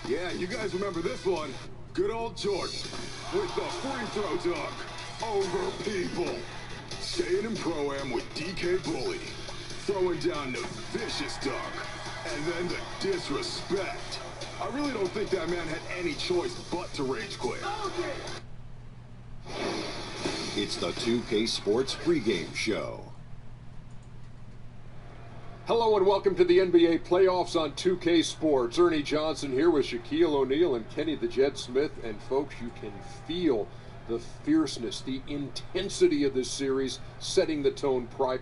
Yeah, you guys remember this one. Good old Jordan with the free throw dunk over people. Staying in Pro-Am with DK Bully. Throwing down the vicious dunk. And then the disrespect. I really don't think that man had any choice but to rage quit. It's the 2K Sports pregame show. Hello and welcome to the NBA playoffs on 2K Sports. Ernie Johnson here with Shaquille O'Neal and Kenny the Jet Smith. And folks, you can feel the fierceness, the intensity of this series setting the tone prior.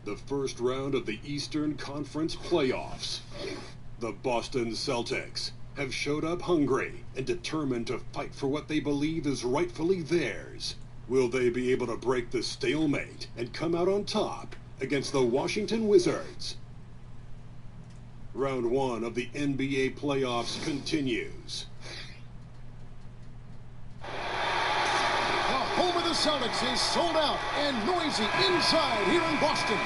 The first round of the Eastern Conference playoffs. The Boston Celtics have showed up hungry and determined to fight for what they believe is rightfully theirs. Will they be able to break the stalemate and come out on top against the Washington Wizards? Round one of the NBA playoffs continues. Home of the Celtics is sold out and noisy inside here in Boston.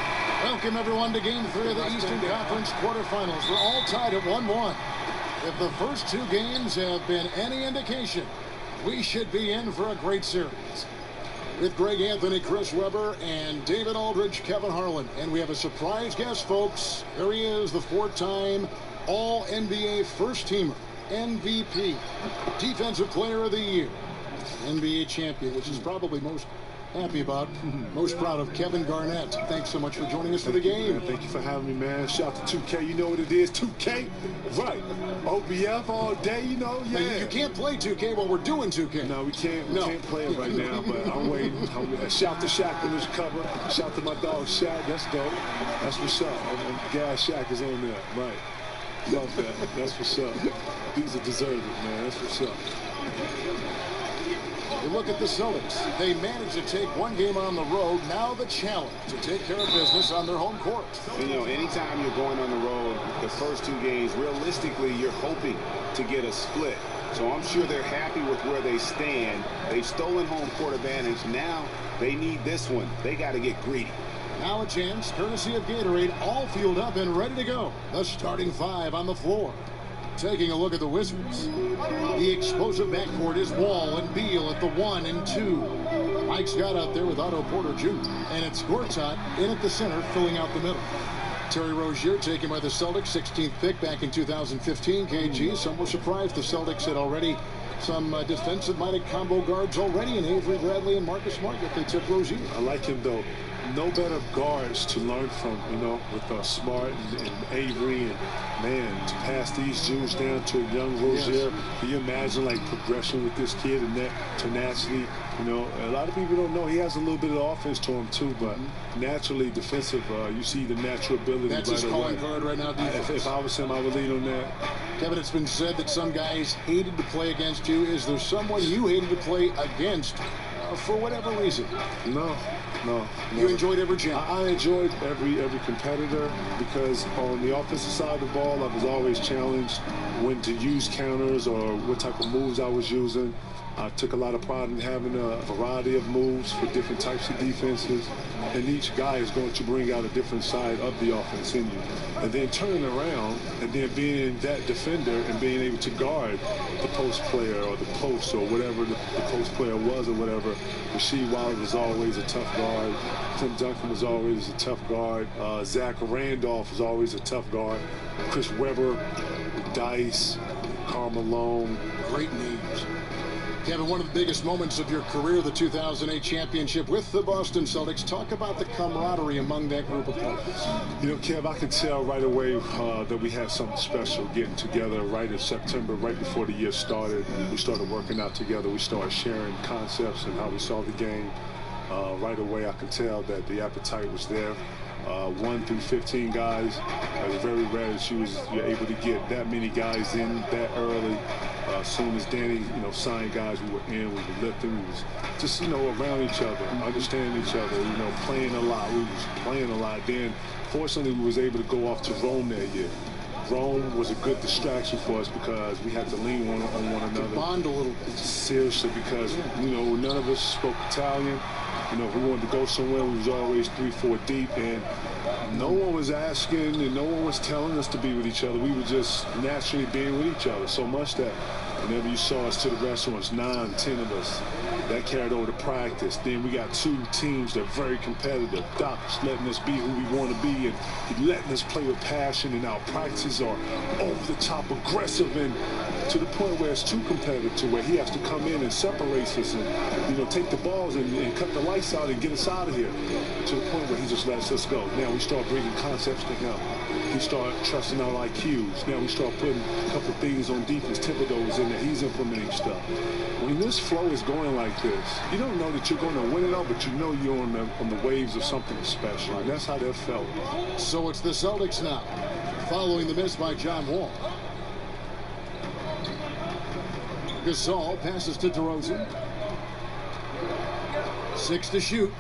Welcome everyone to Game 3 of the Eastern Conference quarterfinals. We're all tied at 1-1. If the first two games have been any indication, we should be in for a great series. With Greg Anthony, Chris Webber, and David Aldridge, Kevin Harlan. And we have a surprise guest, folks. There he is, the four-time All-NBA first-teamer, MVP, Defensive Player of the Year, NBA champion, which is probably most happy about, most proud of, Kevin Garnett. Thanks so much for joining us for the game. Thank you for having me, man. Shout out to 2K. You know what it is, 2K? Right. OBF all day, you know? Yeah. Now, you can't play 2K while we're doing 2K. No, we can't. We can't play it right now, but I'm waiting. Shout to Shaq on his cover. Shout to my dog, Shaq. That's dope. That's what's up. Gas Shaq is on there. Right. Love that. That's what's up. These are deserving, man. That's what's up. We look at the Celtics. They managed to take one game on the road. Now the challenge to take care of business on their home court. You know, anytime you're going on the road, the first two games, realistically, you're hoping to get a split. So I'm sure they're happy with where they stand. They've stolen home court advantage. Now they need this one. They got to get greedy. Now a chance, courtesy of Gatorade, all fueled up and ready to go. The starting five on the floor. Taking a look at the Wizards. The explosive backcourt is Wall and Beal at the 1 and 2. Mike Scott out there with Otto Porter Jr. And it's Gortat in at the center, filling out the middle. Terry Rozier taken by the Celtics, 16th pick back in 2015. KG, some were surprised the Celtics had already some defensive-minded combo guards already in Avery Bradley and Marcus Smart, yet they took Rozier. I like him, though. No better guards to learn from, you know, with Smart and Avery, and man, to pass these Jews down to a young Rozier. Yes. Can you imagine like progression with this kid and that tenacity? You know, a lot of people don't know he has a little bit of offense to him too, but naturally defensive. You see the natural ability. That's his calling card right now. If I was him, I would lead on that. Kevin, it's been said that some guys hated to play against you. Is there someone you hated to play against for whatever reason? No. You enjoyed every jam? I enjoyed every competitor because on the offensive side of the ball, I was always challenged when to use counters or what type of moves I was using. I took a lot of pride in having a variety of moves for different types of defenses, and each guy is going to bring out a different side of the offense in you. And then turning around and then being that defender and being able to guard the post player or the post or whatever the post player was or whatever. Rasheed Wallace was always a tough guard. Tim Duncan was always a tough guard. Zach Randolph was always a tough guard. Chris Webber, Dice, Karl Malone. Great names. Kevin, one of the biggest moments of your career, the 2008 championship with the Boston Celtics. Talk about the camaraderie among that group of players. You know, Kev, I could tell right away that we had something special getting together right in September, right before the year started. We started working out together. We started sharing concepts and how we saw the game. Right away, I could tell that the appetite was there. 1 through 15 guys. It was very rare that you're able to get that many guys in that early. As soon as Danny, signed guys, we were in, we were lifting, we was just, around each other, understanding each other, playing a lot. We was playing a lot. Then, fortunately, we was able to go off to Rome that year. Rome was a good distraction for us because we had to lean on one another. Bond a little bit. Seriously, because, you know, none of us spoke Italian. You know, if we wanted to go somewhere, we was always 3-4 deep, and no one was asking and no one was telling us to be with each other. We were just naturally being with each other so much that whenever you saw us to the restaurants, 9, 10 of us, that carried over to practice. Then we got 2 teams that are very competitive. Doc's letting us be who we want to be, and he letting us play with passion, and our practices are over the top aggressive, and to the point where it's too competitive to where he has to come in and separate us and, you know, take the balls and cut the lights out and get us out of here, to the point where he just lets us go. Now we start bringing concepts to him. He start trusting our IQs. Now we start putting a couple of things on defense. Thibodeau's in there. He's implementing stuff. When this flow is going like this, you don't know that you're going to win it all, but you know you're on the waves of something special. And that's how that felt. So it's the Celtics now, following the miss by John Wall. Gasol passes to DeRozan. 6 to shoot.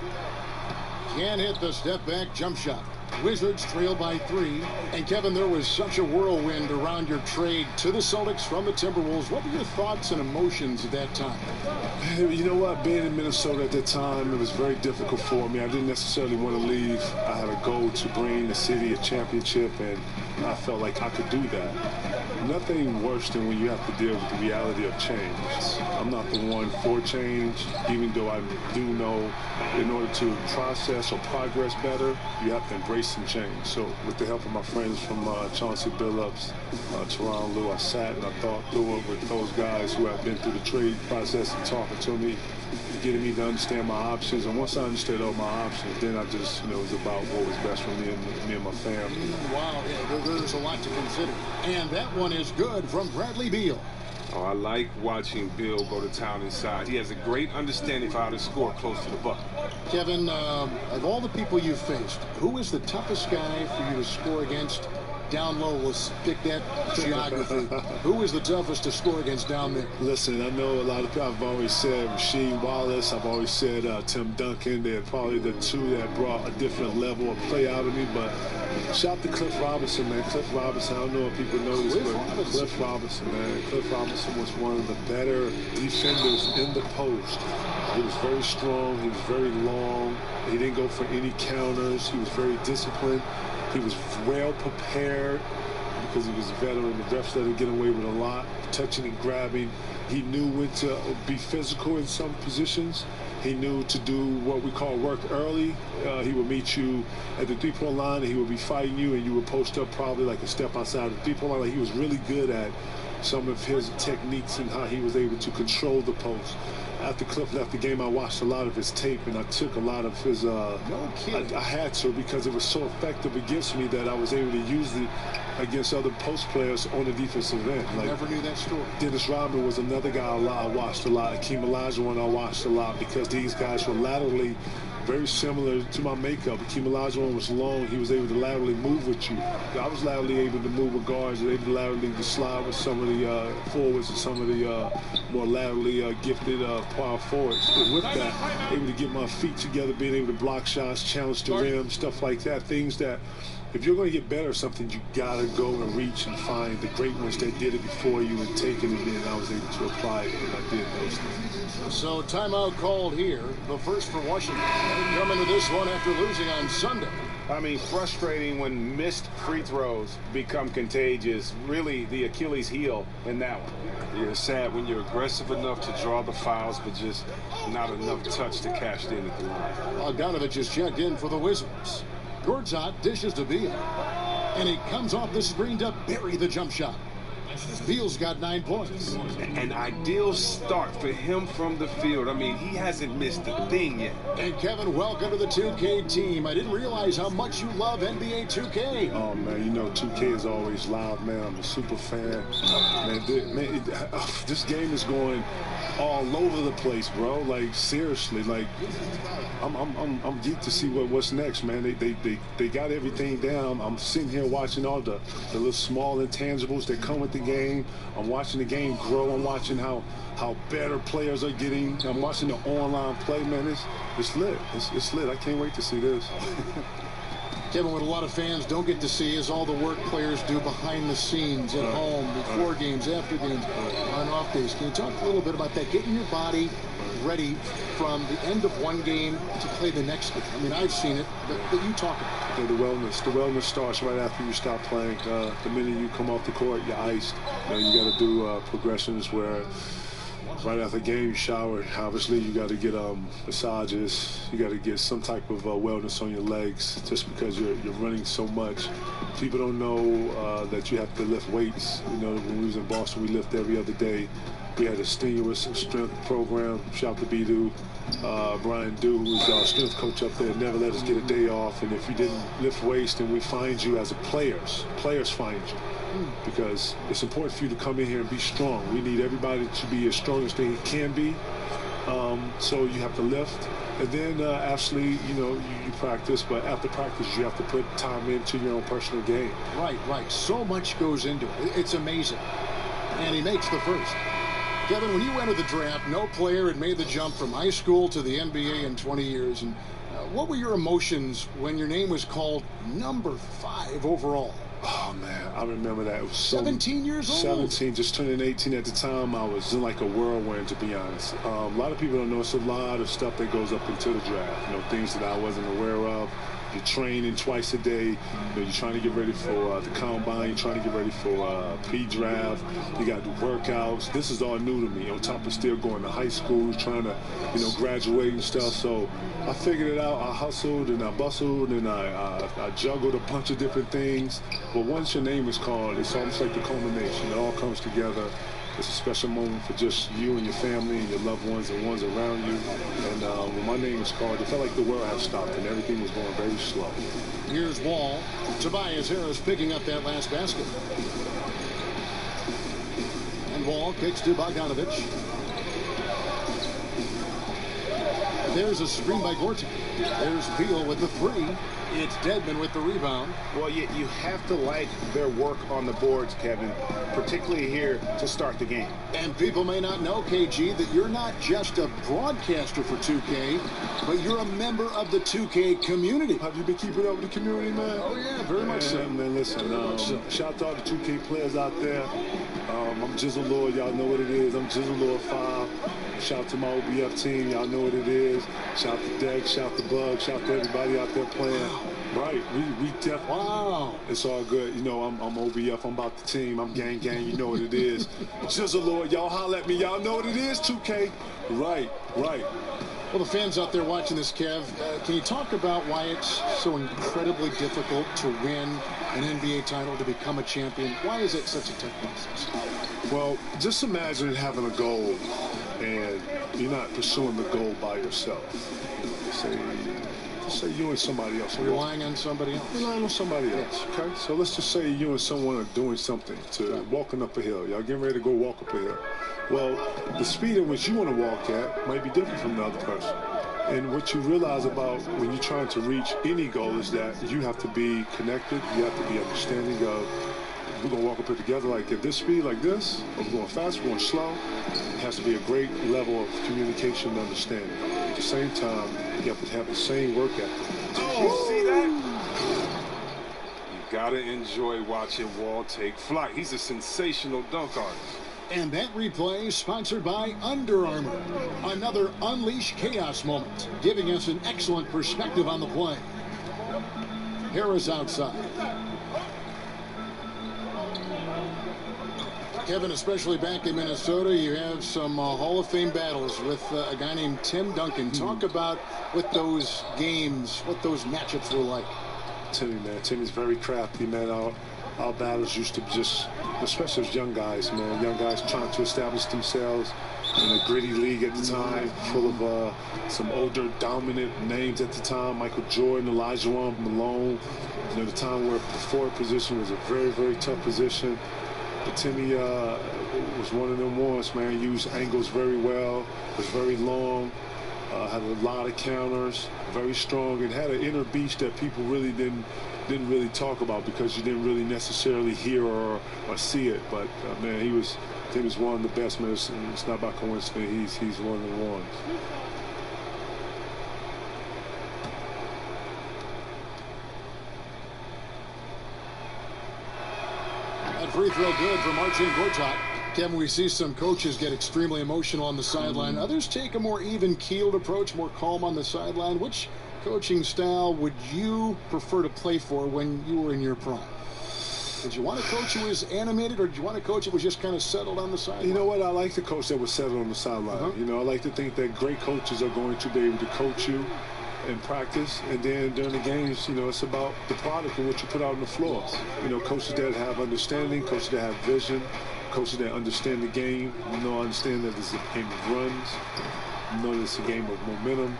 Can't hit the step-back jump shot. Wizards trail by 3. And Kevin, there was such a whirlwind around your trade to the Celtics from the Timberwolves. What were your thoughts and emotions at that time? You know what? Being in Minnesota at that time, it was very difficult for me. I didn't necessarily want to leave. I had a goal to bring the city a championship, and I felt like I could do that. Nothing worse than when you have to deal with the reality of change. I'm not the one for change, even though I do know in order to process or progress better, you have to embrace some change. So with the help of my friends from Chauncey Billups, Teron Lou, I sat and I thought through it with those guys who have been through the trade process and talking to me, getting me to understand my options. And once I understood all my options, then I just, you know, it was about what was best for me and my family. Wow, yeah, there's a lot to consider. And that one is good from Bradley Beal. Oh, I like watching Bill go to town inside. He has a great understanding for how to score close to the bucket. Kevin, of all the people you've faced, who is the toughest guy for you to score against? Down low, we'll pick that geography. Who is the toughest to score against down there? Listen, I know a lot of people. I've always said Rasheed Wallace. I've always said Tim Duncan. They're probably the 2 that brought a different level of play out of me. But shout out to Cliff Robinson, man. Cliff Robinson, I don't know if people know this, but Cliff Robinson, man. Cliff Robinson was one of the better defenders in the post. He was very strong. He was very long. He didn't go for any counters. He was very disciplined. He was well prepared because he was a veteran. The refs let him get away with a lot, touching and grabbing. He knew when to be physical in some positions. He knew to do what we call work early. He would meet you at the 3-point line, and he would be fighting you, and you would post up probably like a step outside the 3-point line. Like, he was really good at some of his techniques and how he was able to control the post. After Cliff left the game, I watched a lot of his tape, and I took a lot of his. No kidding. I had to, because it was so effective against me that I was able to use it against other post players on the defensive end. I never knew that story. Dennis Rodman was another guy I watched a lot. Akeem Olajuwon I watched a lot, because these guys were laterally very similar to my makeup. Akeem Olajuwon was long. He was able to laterally move with you. I was laterally able to move with guards, and able to laterally slide with some of the forwards and some of the more laterally gifted power forwards. But with that, able to get my feet together, being able to block shots, challenge the rim, stuff like that. Things that, if you're going to get better at something, you got to go and reach and find the great ones that did it before you and take it, and then I was able to apply it, and I did those things. So timeout called here, the first for Washington. Coming to this one after losing on Sunday. I mean, frustrating when missed free throws become contagious. Really the Achilles heel in that one. Yeah, it's sad when you're aggressive enough to draw the fouls, but just not enough touch to cash in at the line. Bogdanovich is checked in for the Wizards. Gortat dishes to Beal. And he comes off the screen to bury the jump shot. Beal's got 9 points. An ideal start for him from the field. I mean, he hasn't missed a thing yet. And Kevin, welcome to the 2K team. I didn't realize how much you love NBA 2K. Oh, man, you know 2K is always loud, man. I'm a super fan. This game is going all over the place, bro. Like, seriously, like, I'm geeked to see what's next, man. They got everything down. I'm sitting here watching all the little small intangibles that come with the game. I'm watching the game grow. I'm watching how better players are getting. I'm watching the online play, man. It's lit. It's lit. I can't wait to see this. Kevin, what a lot of fans don't get to see is all the work players do behind the scenes at home, before games, after games, on off days. Can you talk a little bit about that? Getting your body ready from the end of one game to play the next game. I mean, I've seen it, but you talk about it. The wellness starts right after you stop playing. The minute you come off the court, you're iced. You got to do progressions where right after the game you shower. Obviously, you got to get massages. You got to get some type of wellness on your legs, just because you're running so much. People don't know that you have to lift weights. When we was in Boston, we lift every other day. We had a strenuous strength program. Shout out to B-Do. Brian Dew, who was our strength coach up there, never let us get a day off. And if you didn't lift weights, then we find you as a players. Players find you. Because it's important for you to come in here and be strong. We need everybody to be as strong as they can be. So you have to lift. And then actually, you practice, but after practice, you have to put time into your own personal game. Right. So much goes into it. It's amazing. And he makes the first. Kevin, when you entered the draft, no player had made the jump from high school to the NBA in 20 years. And what were your emotions when your name was called number 5 overall? Oh, man, I remember that. It was 17 years old? 17, just turning 18 at the time. I was in like a whirlwind, to be honest. A lot of people don't know it's a lot of stuff that goes up into the draft, things that I wasn't aware of. You're training twice a day. You're trying to get ready for the combine. You're trying to get ready for pre-draft. You got to do workouts. This is all new to me. On top of still going to high school, trying to, graduate and stuff. So I figured it out. I hustled and I bustled and I juggled a bunch of different things. But once your name is called, it's almost like the culmination. It all comes together. It's a special moment for just you and your family and your loved ones and ones around you. And when my name was called, it felt like the world had stopped and everything was going very slow. Here's Wall. Tobias Harris picking up that last basket. And Wall kicks to Bogdanovich. There's a screen by Gorton. There's Beal with the 3. It's Dedmon with the rebound. Well, you have to like their work on the boards, Kevin, particularly here to start the game. And people may not know, KG, that you're not just a broadcaster for 2K, but you're a member of the 2K community. Have you been keeping up with the community, man? Oh, yeah, very much so. Man, listen, shout out to all the 2K players out there. I'm Jizzle Lord. Y'all know what it is. I'm Jizzle Lord 5. Shout out to my OBF team. Y'all know what it is. Shout out to Dex. Shout out to Bug. Shout out to everybody out there playing. Right. We definitely. Wow. It's all good. I'm OBF. I'm about the team. I'm gang. You know what it is. Jizzle Lord. Y'all holler at me. Y'all know what it is, 2K. Right. Well, the fans out there watching this, Kev, can you talk about why it's so incredibly difficult to win an NBA title, to become a champion? Why is it such a tough process? Well, just imagine having a goal and you're not pursuing the goal by yourself. Say you and somebody else. Relying on somebody else. Relying on somebody else, okay? So let's just say you and someone are doing something, walking up a hill. Y'all getting ready to go walk up a hill. Well, the speed at which you want to walk at might be different from the other person. And what you realize about when you're trying to reach any goal is that you have to be connected. You have to be understanding of, we're going to walk up here together like at this speed, like this, or we're going fast, we're going slow. It has to be a great level of communication and understanding. At the same time, you have to have the same work ethic. Did you see that? You got to enjoy watching Wall take flight. He's a sensational dunk artist. And that replay is sponsored by Under Armour. Another Unleash Chaos moment, giving us an excellent perspective on the play. Harris outside. Kevin, especially back in Minnesota, you have some Hall of Fame battles with a guy named Tim Duncan. Talk about what those games, what those matchups were like. Timmy's very crafty, man. Our battles used to just, especially as young guys, man. Young guys trying to establish themselves in a gritty league at the time, full of some older, dominant names at the time. Michael Jordan, Elijah Malone. The time where the forward position was a very, very tough position. But Timmy was one of them ones, man. Used angles very well, was very long, had a lot of counters, very strong, and had an inner beast that people really didn't really talk about because you didn't really necessarily hear or see it. But man, Timmy's one of the best, man. It's not by coincidence. He's one of the ones. free throw good for Marcin Gortat. Kevin, we see some coaches get extremely emotional on the sideline. Others take a more even-keeled approach, more calm on the sideline. Which coaching style would you prefer to play for when you were in your prime? Did you want a coach who was animated, or did you want a coach who was just kind of settled on the sideline? You know what? I like the coach that was settled on the sideline. You know, I like to think that great coaches are going to be able to coach you in practice, and then during the games, you know, it's about the product and what you put out on the floor. You know, coaches that have understanding, coaches that have vision, coaches that understand the game, you know, understand that this is a game of runs, you know, it's a game of momentum,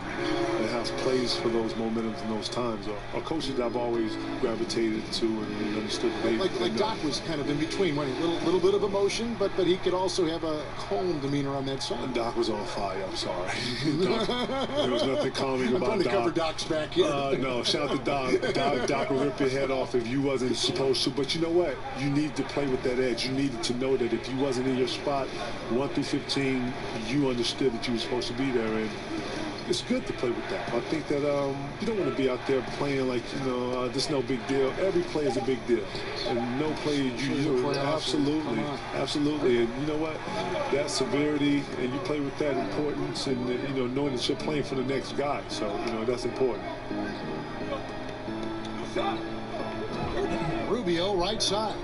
that has plays for those momentums and those times. Or coaches that I've always gravitated to and really understood the game. Like Doc was kind of in between, a little bit of emotion, but he could also have a calm demeanor on that side. Doc was on fire, I'm sorry. There was nothing calming about Doc. I'm trying to cover Doc's back here. No, shout out to Doc. Doc will rip your head off if you wasn't supposed to. But you know what? You needed to play with that edge. You needed to know that if you wasn't in your spot, 1 through 15, you understood that you were supposed to be there. And it's good to play with that. I think that you don't want to be out there playing like, you know, this is no big deal. Every play is a big deal. And no play you absolutely. And you know what? That severity, and you play with that importance, and, you know, knowing that you're playing for the next guy. So, you know, that's important. Rubio, right side.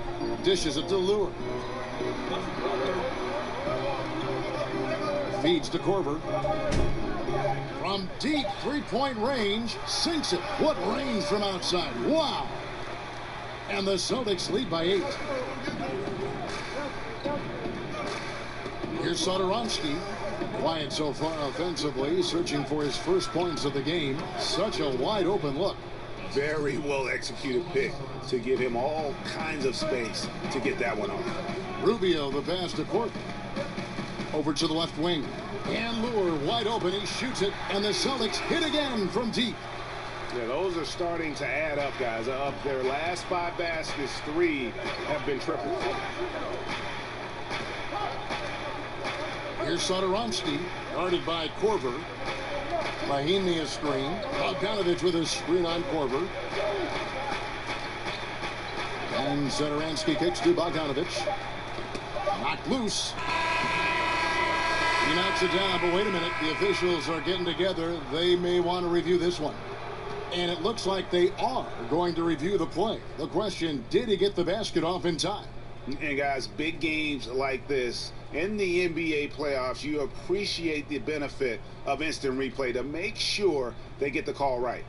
Dishes it to Lure. Feeds to Korver. From deep three-point range, sinks it. What range from outside. Wow. And the Celtics lead by 8. Here's Satoransky. Quiet so far offensively, searching for his first points of the game. Such a wide-open look. Very well executed pick to give him all kinds of space to get that one off. Rubio, the pass to Korver. Over to the left wing. And Lure wide open. He shoots it. And the Celtics hit again from deep. Yeah, those are starting to add up, guys. Up their last 5 baskets, 3 have been triple. Here's Satoransky, guarded by Korver. Mahimi a screen. Bogdanovich with a screen on Korver. And Satoransky kicks to Bogdanovich. Knocked loose. He knocks it down, but wait a minute. The officials are getting together. They may want to review this one. And it looks like they are going to review the play. The question, did he get the basket off in time? And guys, big games like this in the NBA playoffs, you appreciate the benefit of instant replay to make sure they get the call right.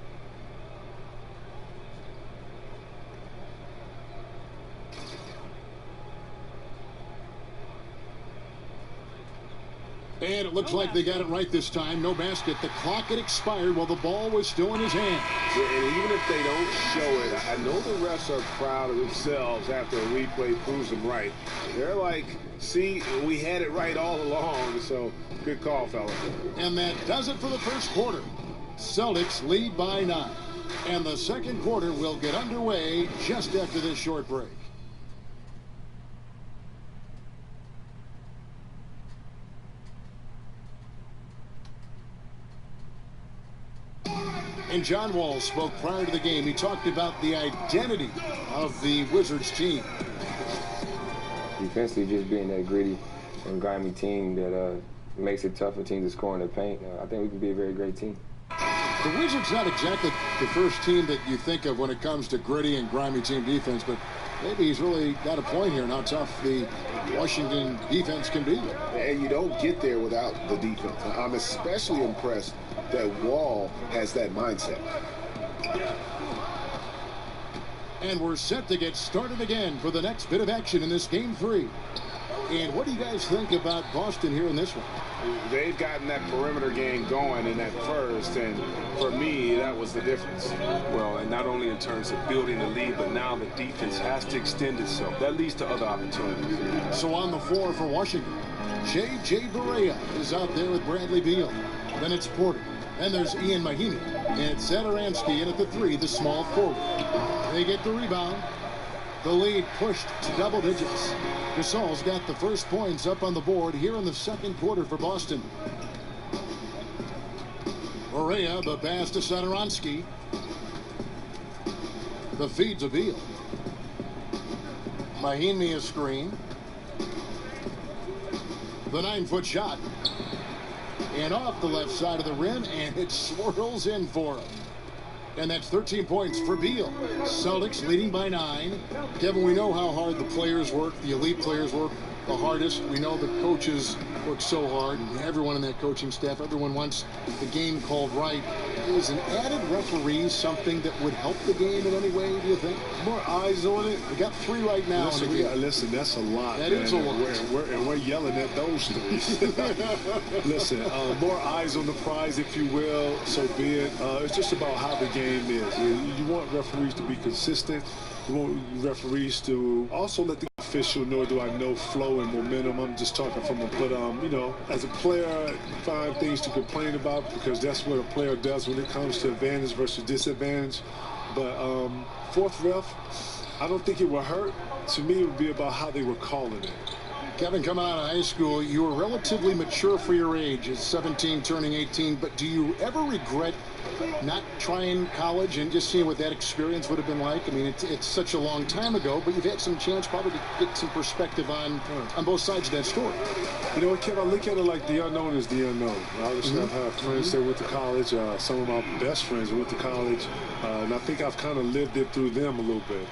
And it looks like they got it right this time. No basket. The clock had expired while the ball was still in his hand. Yeah, and even if they don't show it, I know the refs are proud of themselves after a replay proves them right. They're like, see, we had it right all along, so good call, fella. And that does it for the first quarter. Celtics lead by 9. And the second quarter will get underway just after this short break. And John Wall spoke prior to the game. He talked about the identity of the Wizards team. Defensively, just being that gritty and grimy team that makes it tough for teams to score in the paint. I think we can be a very great team. The Wizards not exactly the first team that you think of when it comes to gritty and grimy team defense, but maybe he's really got a point here in how tough the Washington defense can be. And you don't get there without the defense. I'm especially impressed that Wall has that mindset. And we're set to get started again for the next bit of action in this Game 3. And what do you guys think about Boston here in this one? They've gotten that perimeter game going in that first, and for me, that was the difference. Well, and not only in terms of building the lead, but now the defense has to extend itself. That leads to other opportunities. So on the floor for Washington, J.J. Barea is out there with Bradley Beal. Then it's Porter. And there's Ian Mahinmi. And Satoransky in at the 3, the small forward. They get the rebound. The lead pushed to double digits. Gasol's got the first points up on the board here in the second quarter for Boston. Barea, the pass to Satoransky. The feed to Beal. Mahinmi a screen. The 9-foot shot. And off the left side of the rim, and it swirls in for him. And that's 13 points for Beal. Celtics leading by 9. Kevin, we know how hard the players work, the elite players work the hardest. We know the coaches work so hard, and everyone in that coaching staff, everyone wants the game called right. Is an added referee something that would help the game in any way, do you think? More eyes on it. We got 3 right now. Listen, that's a lot. That is a lot. We're yelling at those 3. Listen, more eyes on the prize, if you will, so be it. It's just about how the game is. You want referees to be consistent. You want referees to also let the official know, do I know flow and momentum. I'm just talking from a, but you know, as a player, you find things to complain about because that's what a player does when it comes to advantage versus disadvantage. But fourth ref, I don't think it will hurt. To me, it would be about how they were calling it. Kevin, coming out of high school, you were relatively mature for your age, at 17, turning 18, but do you ever regret not trying college and just seeing what that experience would have been like? I mean, it's such a long time ago, but you've had some chance probably to get some perspective on both sides of that story. You know what, Kevin, I look at it like the unknown is the unknown. Obviously, I've had friends that went to college. Some of my best friends went to college, and I think I've kind of lived it through them a little bit.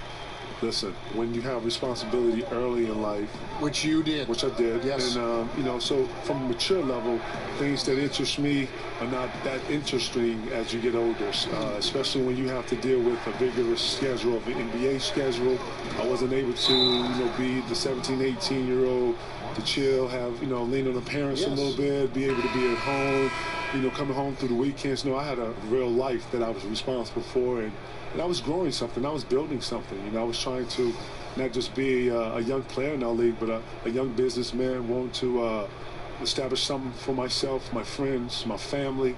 Listen, when you have responsibility early in life, which you did, which I did, yes, and you know, so from a mature level, things that interest me are not that interesting as you get older, especially when you have to deal with a vigorous schedule of an NBA schedule. I wasn't able to, you know, be the 17, 18-year-old to chill, have, you know, lean on the parents a little bit, be able to be at home, you know, coming home through the weekends. You know, I had a real life that I was responsible for, and I was growing something. I was building something. You know, I was trying to not just be a young player in our league, but a young businessman wanting to establish something for myself, my friends, my family. You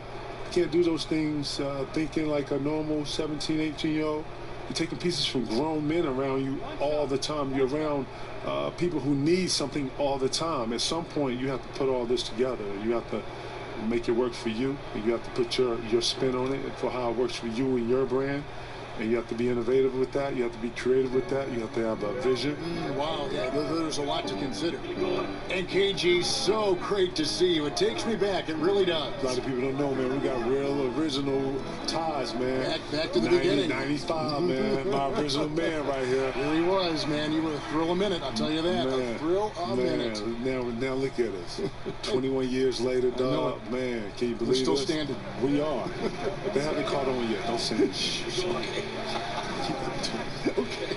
can't do those things thinking like a normal 17, 18-year-old. You're taking pieces from grown men around you all the time. You're around people who need something all the time. At some point, you have to put all this together. You have to make it work for you. And you have to put your spin on it for how it works for you and your brand. And you have to be innovative with that. You have to be creative with that. You have to have a vision. Wow, yeah, there's a lot to consider. And KG, so great to see you. It takes me back. It really does. A lot of people don't know, man. We got real original ties, man. Back to the beginning. 95, man. My original man right here. Here he was, man. You were a thrill a minute, I'll tell you that. Man, a thrill a minute. Now look at us. 21 years later, dog. Man, can you believe We're still us? standing. We are. They haven't caught on yet. Don't say it. Okay.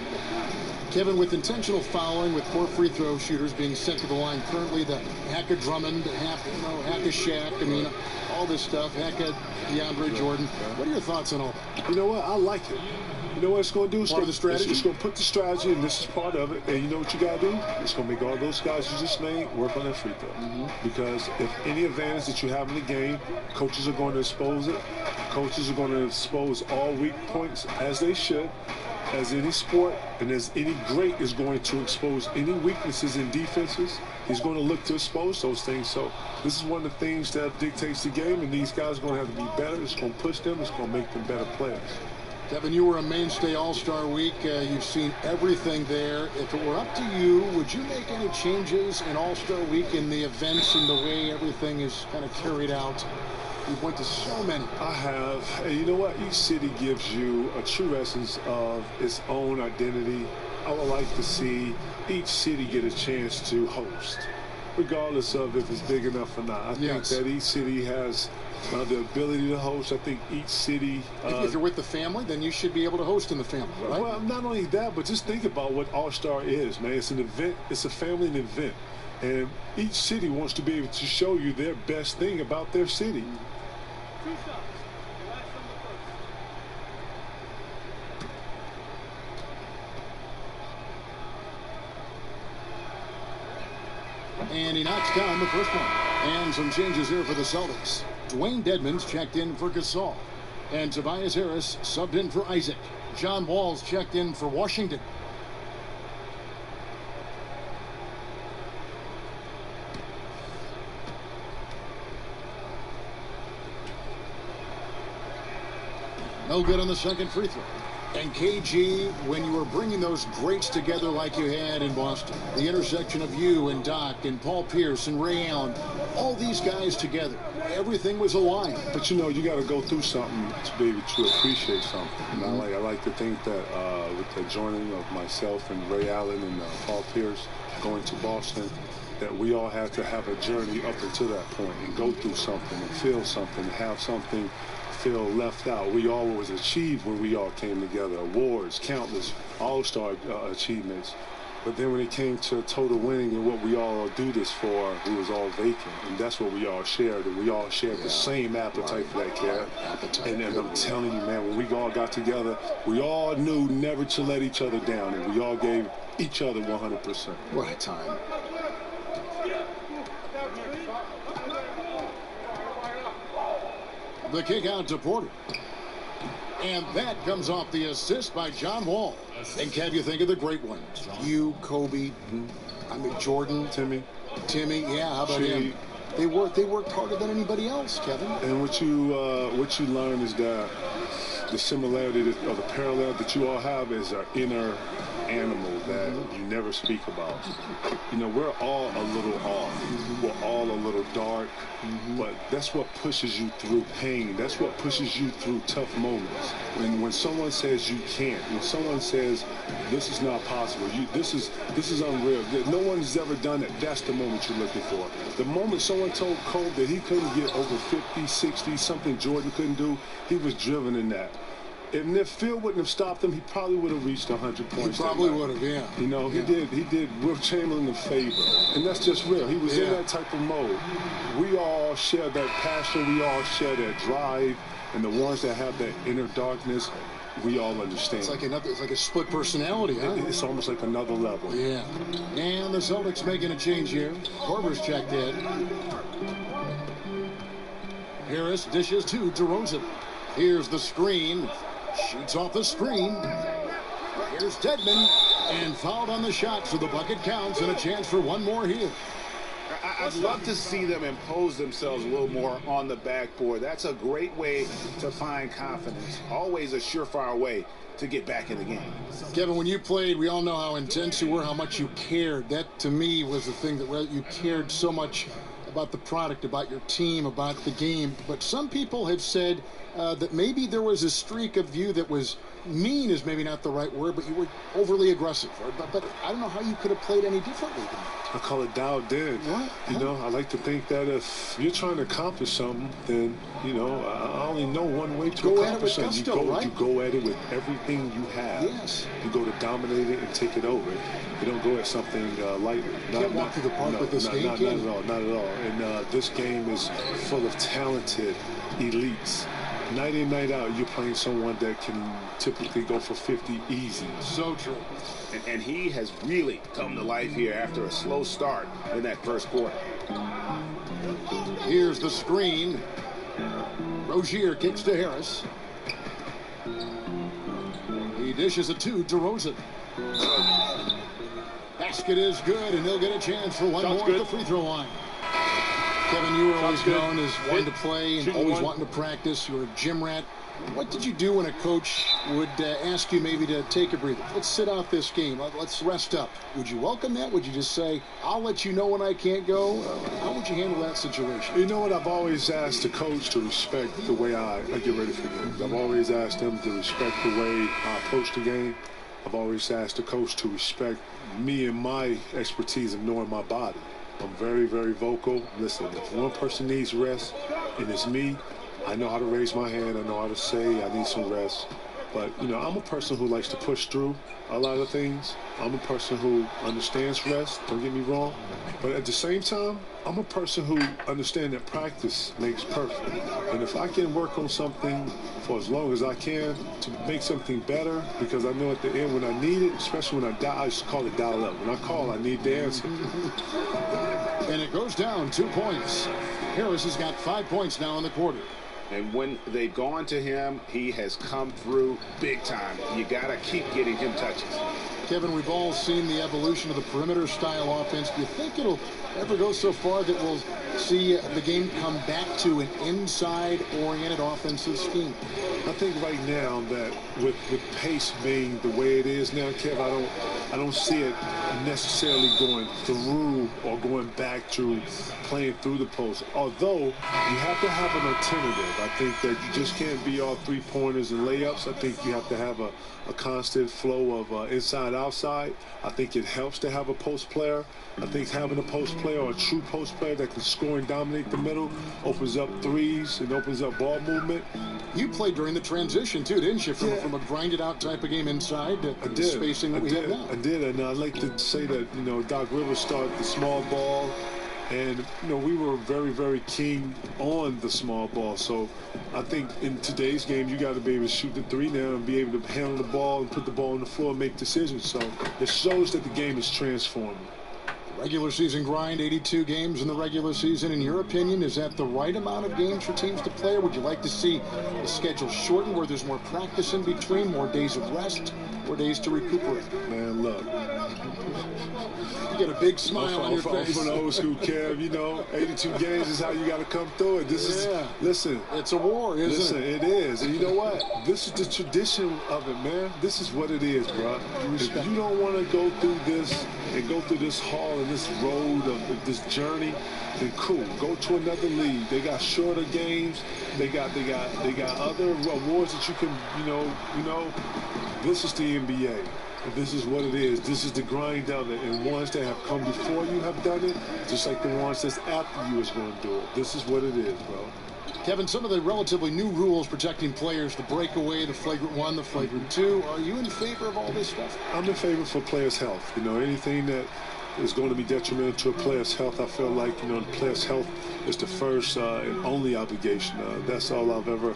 Kevin, with intentional fouling, with 4 free throw shooters being sent to the line currently, the Hacka Drummond, Hacka Shaq, I mean, all this stuff, Hacka DeAndre Jordan. What are your thoughts on all that? You know what? I like it. You know what it's going to do? It's part of the strategy? It's going to put the strategy, and this is part of it. And you know what you got to do? It's going to make all those guys you just named work on their free throw. Because if any advantage that you have in the game, coaches are going to expose it. Coaches are going to expose all weak points, as they should, as any sport, and as any great is going to expose any weaknesses in defenses. He's going to look to expose those things. So this is one of the things that dictates the game, and these guys are going to have to be better. It's going to push them. It's going to make them better players. Kevin, you were a mainstay All-Star Week. You've seen everything there. If it were up to you, would you make any changes in All-Star Week in the events and the way everything is kind of carried out? You've went to so many. I have. And you know what? Each city gives you a true essence of its own identity. I would like to see each city get a chance to host, regardless of if it's big enough or not. I think that each city has the ability to host. I think each city... if you're with the family, then you should be able to host in the family, right? Well, not only that, but just think about what All-Star is, man. It's an event. It's a family event. And each city wants to be able to show you their best thing about their city. And he knocks down the first one. And some changes here for the Celtics. Dwayne Dedmon's checked in for Gasol. And Tobias Harris subbed in for Isaac. John Wall's checked in for Washington. No good on the second free throw. And KG, when you were bringing those greats together like you had in Boston, the intersection of you and Doc and Paul Pierce and Ray Allen, all these guys together, everything was aligned. But you know, you got to go through something to be able to appreciate something. And I like to think that with the joining of myself and Ray Allen and Paul Pierce going to Boston, that we all had to have a journey up until that point and go through something and feel something, and have something feel left out. We always achieved when we all came together. Awards, countless all-star achievements. But then when it came to total winning and what we all do this for, we was all vacant. And that's what we all shared. And we all shared the same appetite for that cat. And I'm telling you, man, when we all got together, we all knew never to let each other down. And we all gave each other 100%. What a time. The kick out to Porter. And that comes off the assist by John Wall. And Kev, you think of the great ones. You, Kobe, I mean Jordan, Timmy, yeah, how about him? They worked harder than anybody else, Kevin. And what you learn is that the similarity or the parallel that you all have is our inner animal that you never speak about. You know, we're all a little off. We're all a little dark. But that's what pushes you through pain. That's what pushes you through tough moments. When someone says you can't, when someone says this is not possible, this is unreal, no one's ever done it, that's the moment you're looking for. The moment someone told Kobe that he couldn't get over 50, 60, something Jordan couldn't do, he was driven in that. And if Phil wouldn't have stopped him, he probably would have reached 100 points. He probably would have, yeah. You know, he did Will Chamberlain a favor. And that's just real. He was in that type of mode. We all share that passion. We all share that drive. And the ones that have that inner darkness, we all understand. It's like a split personality, huh? It's almost like another level. Yeah. And the Celtics making a change here. Korver's checked in. Harris dishes to DeRozan. Here's the screen. Shoots off the screen. Here's Dedmon. And fouled on the shot, so the bucket counts and a chance for one more here. I'd love to see them impose themselves a little more on the backboard. That's a great way to find confidence. Always a surefire way to get back in the game. Kevin, when you played, we all know how intense you were, how much you cared. That, to me, was the thing that you cared so much about the product, about your team, about the game. But some people have said that maybe there was a streak of you that was mean is maybe not the right word, but you were overly aggressive. But I don't know how you could have played any differently than that. I call it dialed in. What? You know, I like to think that if you're trying to accomplish something, then, you know, I only know one way to go accomplish something. You go at it with everything you have. Yes. You go to dominate it and take it over. You don't go at something lightly. Can't walk through the park with this game. Not at all. Not at all. And this game is full of talented elites. Night in, night out, you're playing someone that can typically go for 50 easy. So true. And he has really come to life here after a slow start in that first quarter. Here's the screen. Rozier kicks to Harris. He dishes it to DeRozan. Basket is good, and he'll get a chance for one more at the free throw line. Kevin, you were always known as wanting to play and always wanting to practice. You were a gym rat. What did you do when a coach would ask you maybe to take a breather? Let's sit out this game. Let's rest up. Would you welcome that? Would you just say, I'll let you know when I can't go? How would you handle that situation? You know what? I've always asked the coach to respect the way I get ready for games. I've always asked them to respect the way I approach the game. I've always asked the coach to respect me and my expertise of knowing my body. I'm very, very vocal. Listen, if one person needs rest and it's me, I know how to raise my hand. I know how to say I need some rest. But, you know, I'm a person who likes to push through a lot of things. I'm a person who understands rest, don't get me wrong. But at the same time, I'm a person who understands that practice makes perfect. And if I can work on something for as long as I can to make something better, because I know at the end when I need it, especially when I just call it dial up. When I call, I need the answer. And it goes down 2 points. Harris has got 5 points now in the quarter. And when they've gone to him, he has come through big time. You got to keep getting him touches. Kevin, we've all seen the evolution of the perimeter-style offense. Do you think it'll ever go so far that we'll see the game come back to an inside-oriented offensive scheme? I think right now that with pace being the way it is now, Kev, I don't see it necessarily going through or going back to playing through the post. Although you have to have an alternative. I think that you just can't be all three-pointers and layups. I think you have to have a constant flow of inside-outside. I think it helps to have a post player. I think having a post player or a true post player that can score and dominate the middle opens up threes and opens up ball movement. You played during the transition, too, didn't you? From a grinded-out type of game inside to the spacing that we have now. I did, and I'd like to say that, Doc Rivers started the small ball, and, we were very, very keen on the small ball. So I think in today's game, you got to be able to shoot the three now and be able to handle the ball and put the ball on the floor and make decisions. So it shows that the game is transforming. Regular season grind, 82 games in the regular season. In your opinion, is that the right amount of games for teams to play? Or would you like to see the schedule shortened where there's more practice in between, more days of rest, more days to recuperate? Man, look. You get a big smile on your face. For the old school, Kev, 82 games is how you got to come through it. Listen. It's a war, isn't it? Listen, it is. And you know what? This is the tradition of it, man. This is what it is, bro. If you don't want to go through this and go through this hall and this road of this journey, then cool. Go to another league. They got shorter games. They got other awards that you can, This is the NBA. This is what it is. This is the grind of it. And ones that have come before you have done it, just like the ones that's after you is going to do it. This is what it is, bro. Kevin, some of the relatively new rules protecting players, the breakaway, the flagrant one, the flagrant two, are you in favor of all this stuff? I'm in favor for players' health. Anything that is going to be detrimental to a player's health, I feel like, the player's health is the first and only obligation. That's all I've ever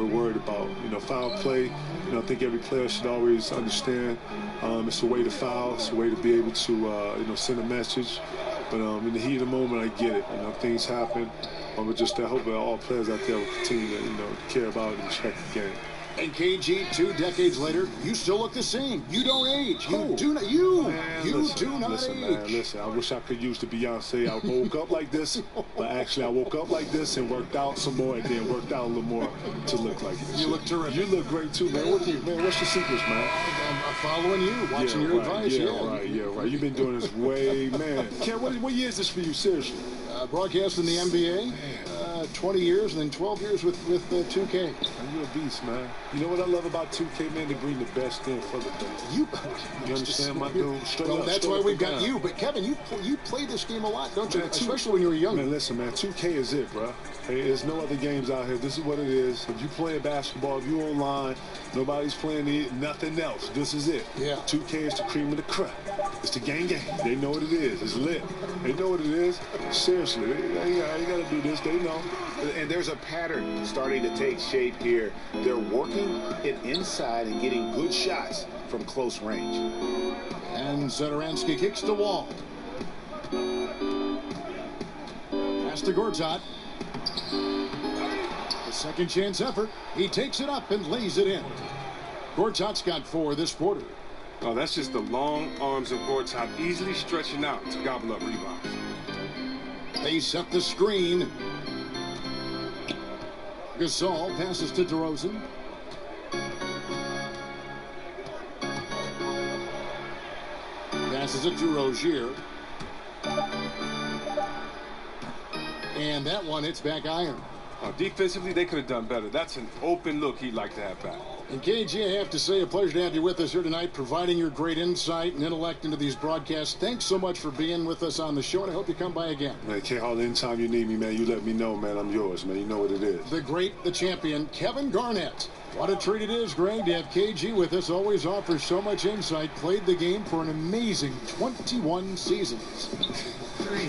worried about. Foul play, I think every player should always understand it's a way to foul. It's a way to be able to, send a message. But in the heat of the moment, I get it. Things happen. But just I hope that all players out there will continue to, care about and respect the game. And KG, 2 decades later, you still look the same. You don't age. You do not. You do not age. Man, listen. I wish I could use the Beyonce. I woke up like this, but actually I woke up like this and worked out some more, and then worked out a little more to look like this. You look terrific. You look great too, man. What's your secrets, man? I'm following you, watching your advice. Yeah, right. You've been doing this way, man. Ken, what year is this for you? Seriously. Broadcast in the NBA, 20 years, and then 12 years with 2K. You're a beast, man. You know what I love about 2K, man? They bring the best in for the best. You understand, my dude? That's why we've got you. But Kevin, you play this game a lot, don't you? Man, especially when you were young. Man, listen, man. 2K is it, bro. Hey, there's no other games out here. This is what it is. If you play basketball, if you online, nobody's playing nothing else. This is it. Yeah. 2K is the cream of the crop. It's the gang. They know what it is. It's lit. They know what it is. Seriously, they got to do this. They know. And there's a pattern starting to take shape here. They're working it inside and getting good shots from close range. And Zatoransky kicks the wall. Pass to Gortat. The second chance effort. He takes it up and lays it in. Gortat's got 4 this quarter. Oh, that's just the long arms of Gortat easily stretching out to gobble up rebounds. They set the screen. Gasol passes to DeRozan. Passes it to Rozier. And that one hits back iron. Defensively, they could have done better. That's an open look he'd like to have back. And KG, I have to say, a pleasure to have you with us here tonight, providing your great insight and intellect into these broadcasts. Thanks so much for being with us on the show, and I hope you come by again. Man, K-Hall, anytime you need me, man, you let me know, man. I'm yours, man. You know what it is. The great, the champion, Kevin Garnett. What a treat it is, Greg, to have KG with us. Always offers so much insight. Played the game for an amazing 21 seasons.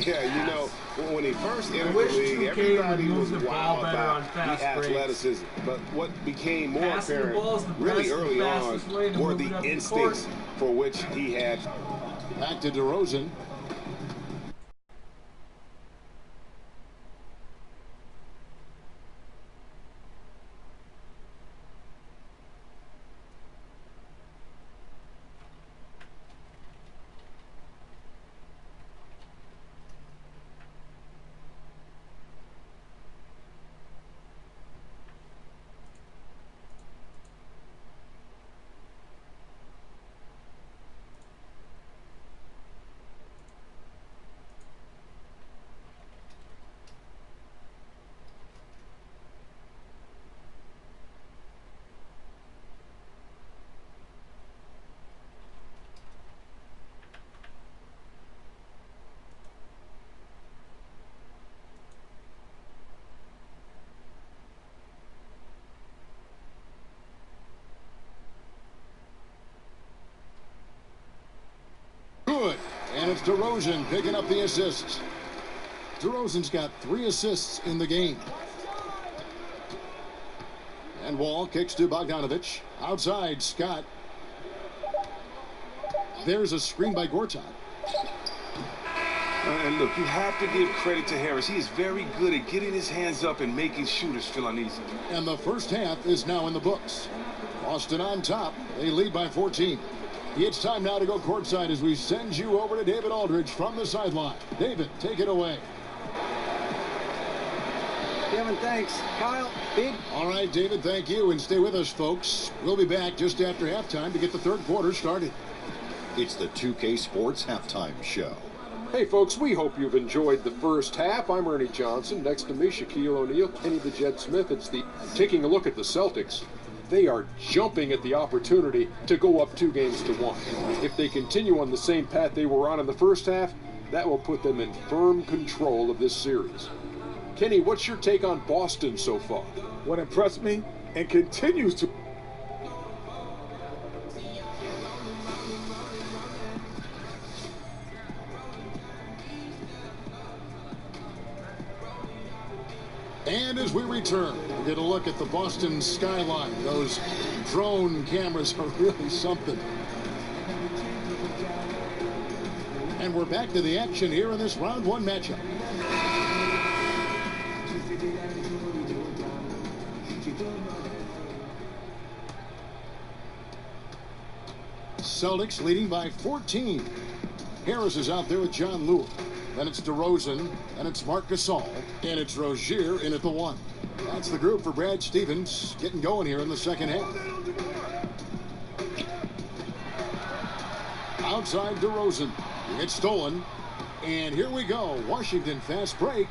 Yeah, when he first entered the league, everybody was wild about the athleticism. But what became more apparent really early on were the instincts for which he had. Back to DeRozan. it's DeRozan picking up the assists. DeRozan's got 3 assists in the game. And Wall kicks to Bogdanovich. Outside, Scott. There's a screen by Gortat. And look, you have to give credit to Harris. He is very good at getting his hands up and making shooters feel uneasy. And the first half is now in the books. Boston on top. They lead by 14. It's time now to go courtside as we send you over to David Aldridge from the sideline. David, take it away. Kevin, thanks. Kyle, Pete. All right, David, thank you. And stay with us, folks. We'll be back just after halftime to get the third quarter started. It's the 2K Sports Halftime Show. Hey, folks, we hope you've enjoyed the first half. I'm Ernie Johnson. Next to me, Shaquille O'Neal, Kenny the Jet Smith. Taking a look at the Celtics. They are jumping at the opportunity to go up 2-1. If they continue on the same path they were on in the first half, that will put them in firm control of this series. Kenny, what's your take on Boston so far? What impressed me and continues to And as we return, we'll get a look at the Boston skyline. Those drone cameras are really something. And we're back to the action here in this round 1 matchup. Celtics leading by 14. Harris is out there with John Lewis. Then it's DeRozan, and it's Marc Gasol, and it's Rozier in at the 1. That's the group for Brad Stevens getting going here in the second half. Outside DeRozan. It's stolen. And here we go. Washington fast break.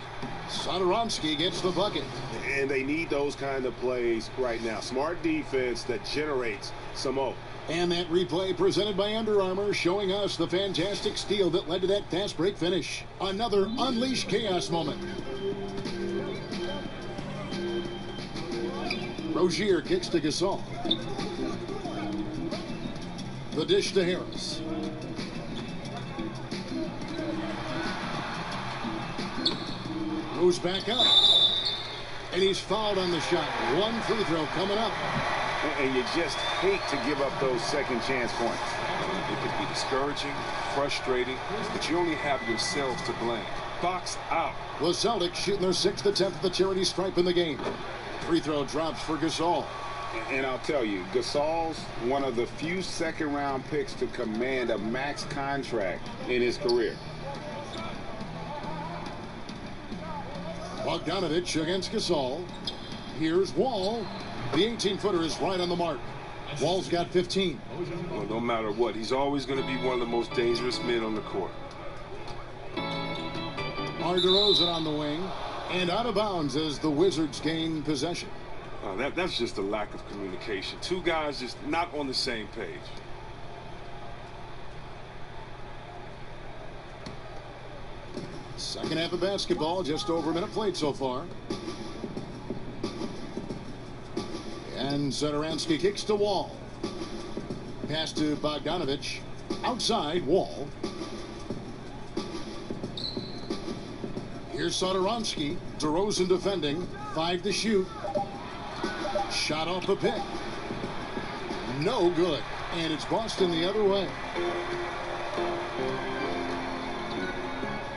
Satoransky gets the bucket. And they need those kind of plays right now. Smart defense that generates some open. And that replay presented by Under Armour showing us the fantastic steal that led to that fast break finish. Another unleashed chaos moment. Rozier kicks to Gasol. The dish to Harris. Moves back up. And he's fouled on the shot. 1 free throw coming up. And you just hate to give up those second chance points. It can be discouraging, frustrating, but you only have yourselves to blame. Box out. The Celtics shooting their 6th attempt at the charity stripe in the game. Free throw drops for Gasol. And I'll tell you, Gasol's one of the few second-round picks to command a max contract in his career. Bogdanovich against Gasol. Here's Wall. The 18-footer is right on the mark. Wall's got 15. Well, no matter what, he's always going to be one of the most dangerous men on the court. DeRozan on the wing. And out of bounds as the Wizards gain possession. That's just a lack of communication. Two guys just not on the same page. Second half of basketball, just over a minute played so far. And Satoransky kicks to Wall. Pass to Bogdanovich. Outside, Wall. Here's Satoransky. DeRozan defending. 5 to shoot. Shot off the pick. No good. And it's Boston the other way.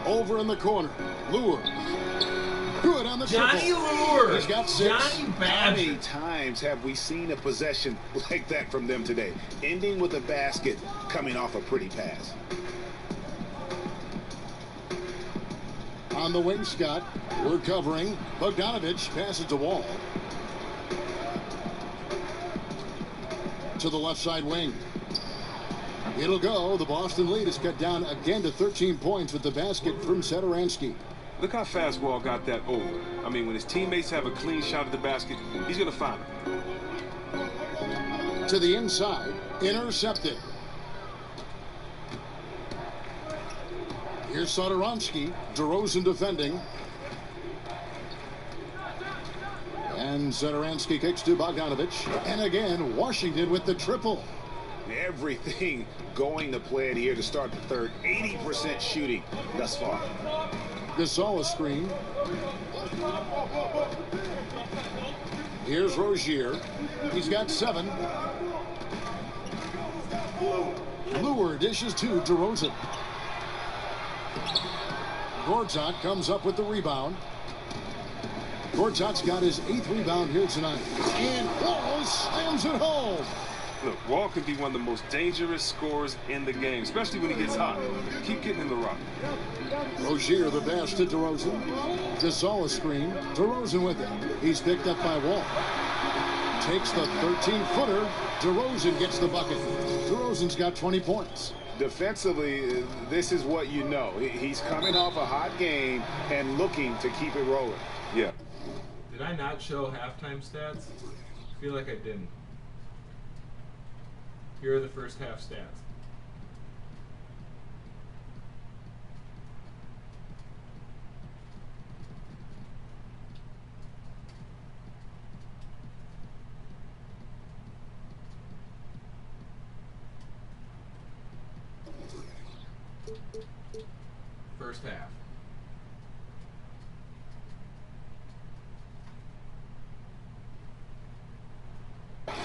Over in the corner. Lure. Good on the Johnny triple. Lure. He's got 6. Johnny How many Badger. times have we seen a possession like that from them today? Ending with a basket, coming off a pretty pass. On the wing, Scott. We're covering. Bogdanovich passes to Wall. To the left side wing. It'll go. The Boston lead is cut down again to 13 points with the basket from Satoransky. Look how fast Wall got that over. I mean, when his teammates have a clean shot at the basket, he's going to find it. To the inside. Intercepted. Here's Satoransky. DeRozan defending. And Satoransky kicks to Bogdanovich. And again, Washington with the triple. Everything going to plan here to start the third. 80% shooting thus far. Gasol a screen. Here's Rozier. He's got 7. Lure dishes to DeRozan. Gortat comes up with the rebound. Gortat's got his 8th rebound here tonight. And Wall slams it home. Look, Wall can be one of the most dangerous scorers in the game, especially when he gets hot. Keep getting in the rock. Rozier the pass to DeRozan. Gasol a screen. DeRozan with it. He's picked up by Wall. Takes the 13-footer. DeRozan gets the bucket. DeRozan's got 20 points. Defensively, this is what you know. He's coming off a hot game and looking to keep it rolling. Yeah. Did I not show halftime stats? I feel like I didn't. Here are the first half stats. First half.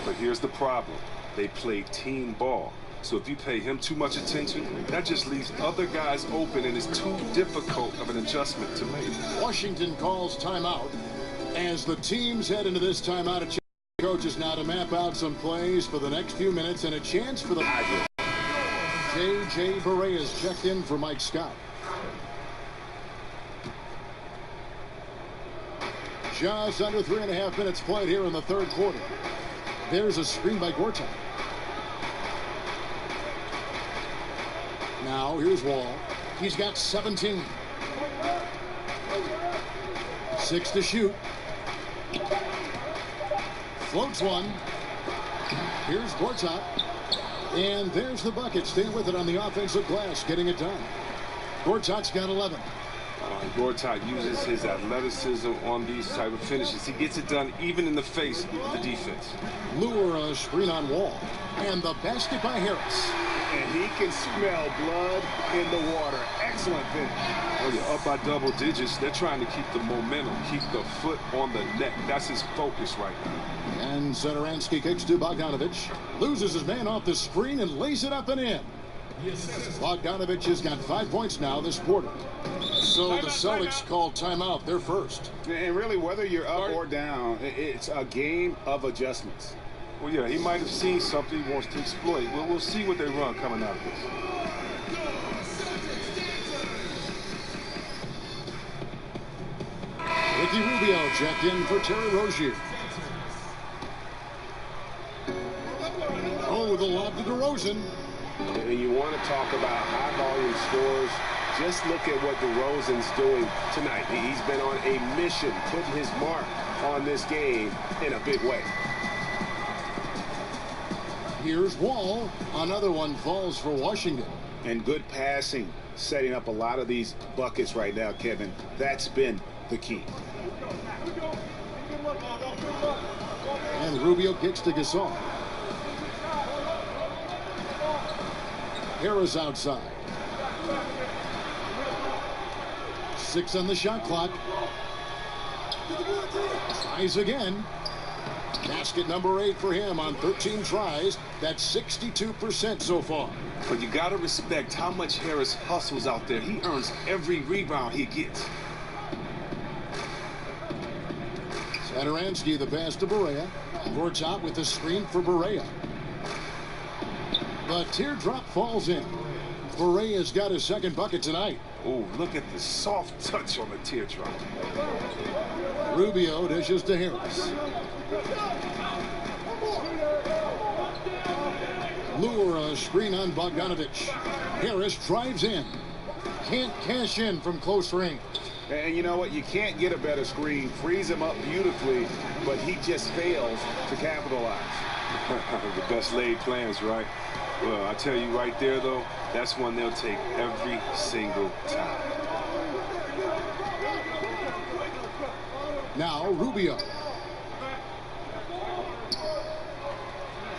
But here's the problem. They play team ball. So if you pay him too much attention, that just leaves other guys open, and it's too difficult of an adjustment to make. Washington calls timeout. As the teams head into this timeout, coaches now to map out some plays for the next few minutes and a chance for the... J.J. Barea's checked in for Mike Scott. Just under 3.5 minutes played here in the third quarter. There's a screen by Gortat. Now here's Wall. He's got 17. 6 to shoot. Floats one. Here's Gortat. And there's the bucket. Stay with it on the offensive glass, getting it done. Gortat's got 11. Gortat uses his athleticism on these type of finishes. He gets it done even in the face of the defense. Lure a screen on Wall. And the basket by Harris. And he can smell blood in the water. Excellent finish. Oh, yeah, up by double digits. They're trying to keep the momentum, keep the foot on the neck. That's his focus right now. And Satoransky kicks to Bogdanovich. Loses his man off the screen and lays it up and in. Bogdanovich has got 5 points now this quarter. So the Celtics call timeout. They're first. And really, whether you're up or down, it's a game of adjustments. Well, yeah, he might have seen something he wants to exploit. Well, we'll see what they run coming out of this. Ricky Rubio checked in for Terry Rozier. Oh, the lob to DeRozan. And you want to talk about high-volume scores. Just look at what DeRozan's doing tonight. He's been on a mission, putting his mark on this game in a big way. Here's Wall. Another one falls for Washington. And good passing, setting up a lot of these buckets right now, Kevin. That's been the key. And Rubio kicks to Gasol. Harris outside. 6 on the shot clock. Tries again. Basket number 8 for him on 13 tries. That's 62% so far. But you got to respect how much Harris hustles out there. He earns every rebound he gets. Satoransky the pass to Barea. Gortat with the screen for Barea. The teardrop falls in. Barea's got his second bucket tonight. Oh, look at the soft touch on the teardrop. Rubio dishes to Harris. Lure a screen on Bogdanovich. Harris drives in. Can't cash in from close range. And you know what? You can't get a better screen. Frees him up beautifully, but he just fails to capitalize. The best laid plans, right? Well, I tell you right there, though, that's one they'll take every single time. Now Rubio.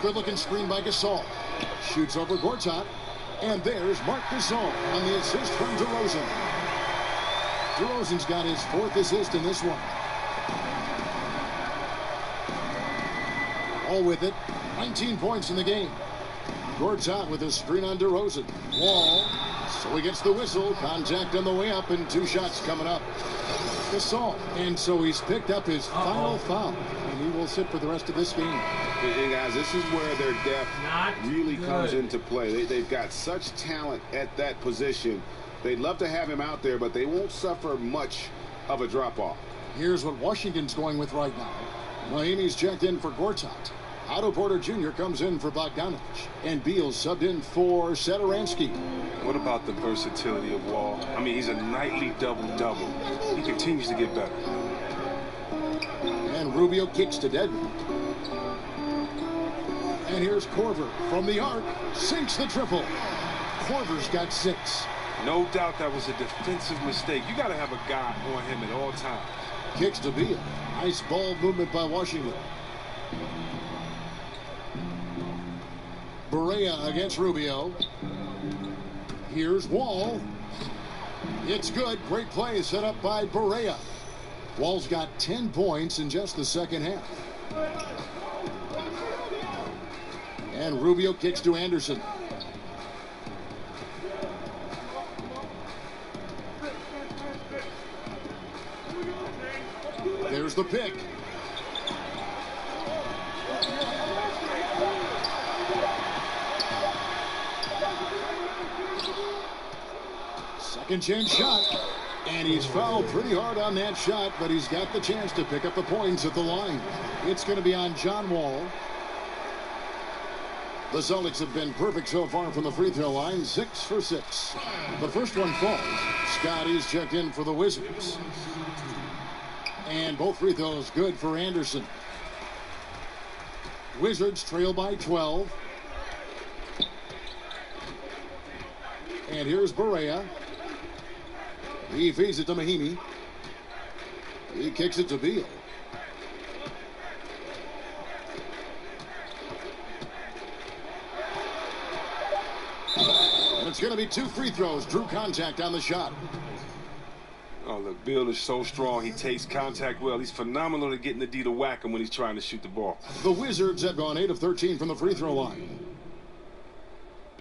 Good-looking screen by Gasol. Shoots over Gortat. And there's Marc Gasol on the assist from DeRozan. DeRozan's got his 4th assist in this one. All with it. 19 points in the game. Gortat with a screen on DeRozan. Wall. So he gets the whistle. Contact on the way up and 2 shots coming up. Gasol. And so he's picked up his final foul. And he will sit for the rest of this game. And guys, this is where their depth really comes into play. They've got such talent at that position. They'd love to have him out there, but they won't suffer much of a drop-off. Here's what Washington's going with right now. Miami's checked in for Gortat. Otto Porter Jr. comes in for Bogdanovich. And Beal's subbed in for Satoransky. What about the versatility of Wall? I mean, he's a nightly double-double. He continues to get better. And Rubio kicks to Dedmon. And here's Korver from the arc. Sinks the triple. Korver's got 6. No doubt that was a defensive mistake. You got to have a guy on him at all times. Kicks to Beal. Nice ball movement by Washington. Barea against Rubio. Here's Wall. It's good. Great play set up by Barea. Wall's got 10 points in just the second half. And Rubio kicks to Anderson. There's the pick. Second chance shot. And he's fouled pretty hard on that shot, but he's got the chance to pick up the points at the line. It's going to be on John Wall. The Celtics have been perfect so far from the free throw line, 6 for 6. The first one falls. Scotty's checked in for the Wizards. And both free throws good for Anderson. Wizards trail by 12. And here's Barea. He feeds it to Mahimi. He kicks it to Beal. And it's going to be 2 free throws. Drew contact on the shot. Oh, look, Beal is so strong. He takes contact well. He's phenomenal at getting the D to whack him when he's trying to shoot the ball. The Wizards have gone 8 of 13 from the free throw line.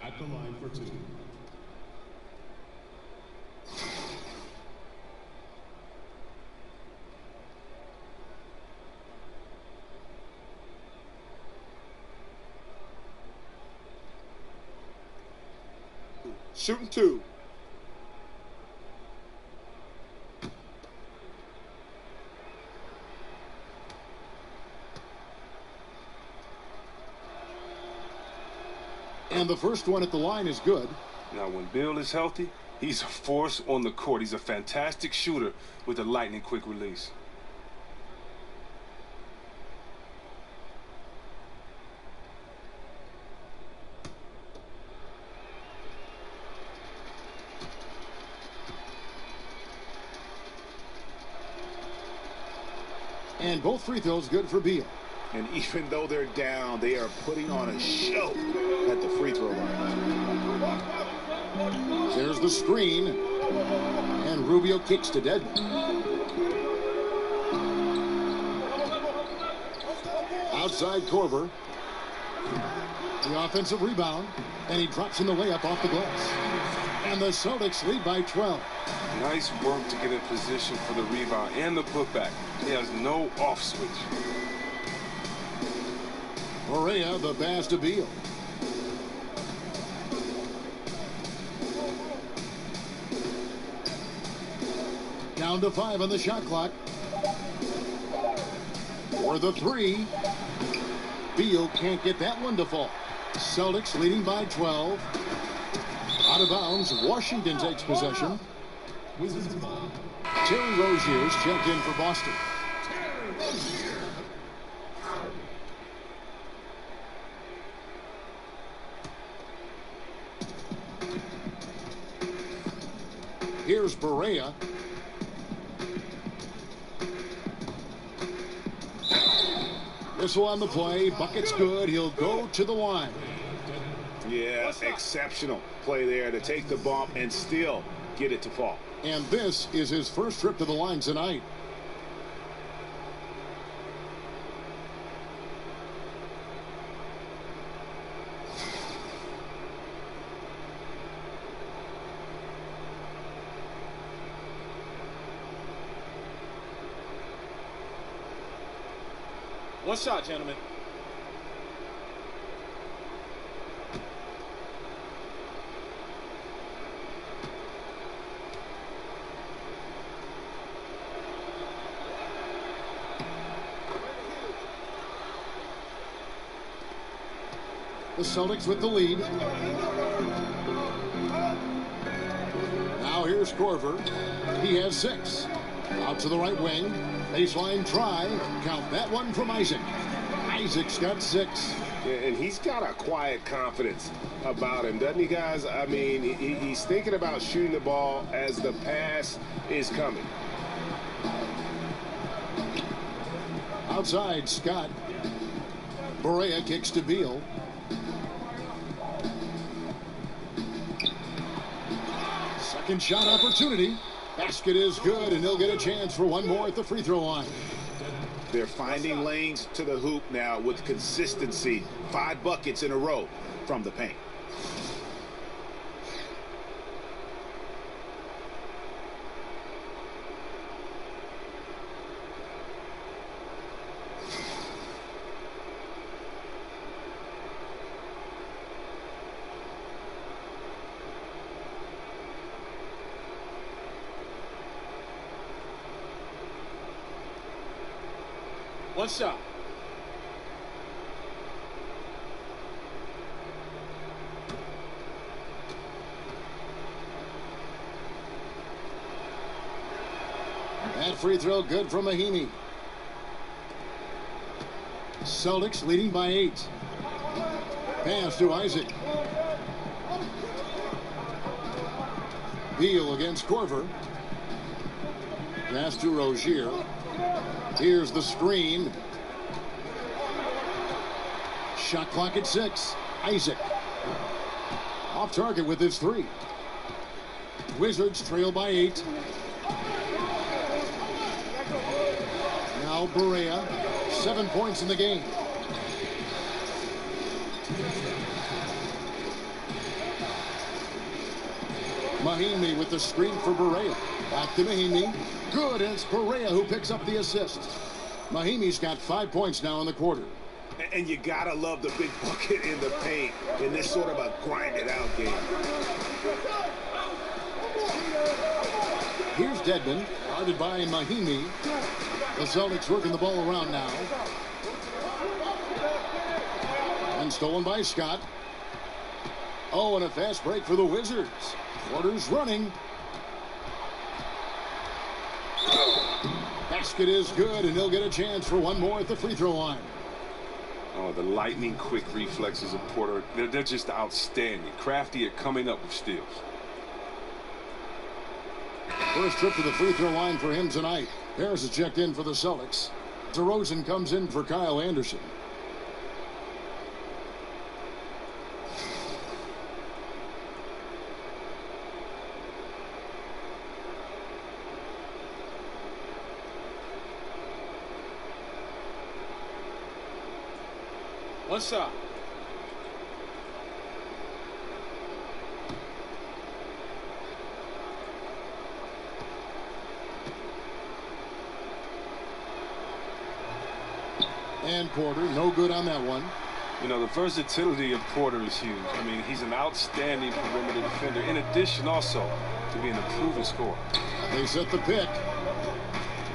At the line for 2. Shooting 2. And the first one at the line is good. Now, when Beal is healthy, he's a force on the court. He's a fantastic shooter with a lightning quick release. And both free throws good for Beal. And even though they're down, they are putting on a show at the free throw line. There's the screen. And Rubio kicks to Dedmon. Outside Korver. The offensive rebound. And he drops in the layup off the glass. And the Celtics lead by 12. Nice work to get in position for the rebound and the putback. He has no off switch. Barea, the pass to Beal. Down to 5 on the shot clock. For the 3. Beal can't get that one to fall. Celtics leading by 12. Out of bounds, Washington takes possession. Terry Rozier's checked in for Boston. Here's Barea. Whistle on the play. Bucket's good. He'll go to the line. Yeah, exceptional play there to take the bump and still get it to fall. And this is his first trip to the line tonight. One shot, gentlemen. The Celtics with the lead. Now here's Corver. He has 6. Out to the right wing. Baseline try. Count that one from Isaac. Isaac's got 6. Yeah, and he's got a quiet confidence about him, doesn't he, guys? I mean, he's thinking about shooting the ball as the pass is coming. Outside, Scott. Berea kicks to Beal. Second shot opportunity. Basket is good, and he'll get a chance for one more at the free throw line. They're finding lanes to the hoop now with consistency. 5 buckets in a row from the paint. One shot. That free throw good from Mahimi. Celtics leading by 8. Pass to Isaac. Beal against Corver. Pass to Rozier. Here's the screen. Shot clock at 6. Isaac. Off target with his 3. Wizards trail by 8. Now Berea. 7 points in the game. Mahimi with the screen for Berea. Back to Mahimi. Good, and it's Berea who picks up the assist. Mahimi's got 5 points now in the quarter. And you gotta love the big bucket in the paint in this sort of a grinded-out game. Here's Dedmon, guarded by Mahimi. The Celtics working the ball around now. And stolen by Scott. Oh, and a fast break for the Wizards. Quarter's running. Basket is good, and he'll get a chance for one more at the free throw line. Oh, the lightning quick reflexes of Porter, they're just outstanding. Crafty at coming up with steals. First trip to the free throw line for him tonight. Harris is checked in for the Celtics. DeRozan comes in for Kyle Anderson. One shot. And Porter, no good on that one. You know, the versatility of Porter is huge. I mean, he's an outstanding perimeter defender, in addition also to being a proven scorer. They set the pick.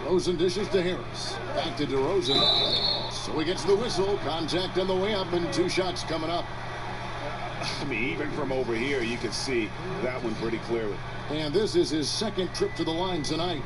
DeRozan dishes to Harris. Back to DeRozan. So he gets the whistle. Contact on the way up, and 2 shots coming up. I mean, even from over here, you can see that one pretty clearly. And this is his second trip to the line tonight.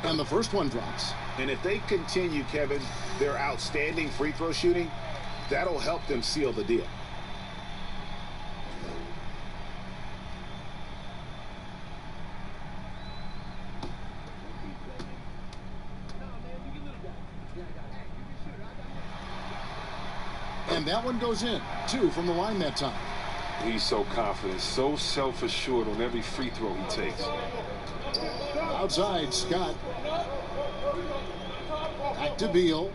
And the first one drops. And if they continue, Kevin, their outstanding free throw shooting, that'll help them seal the deal. And that one goes in. 2 from the line that time. He's so confident, so self-assured on every free throw he takes. Outside, Scott. Back to Beal.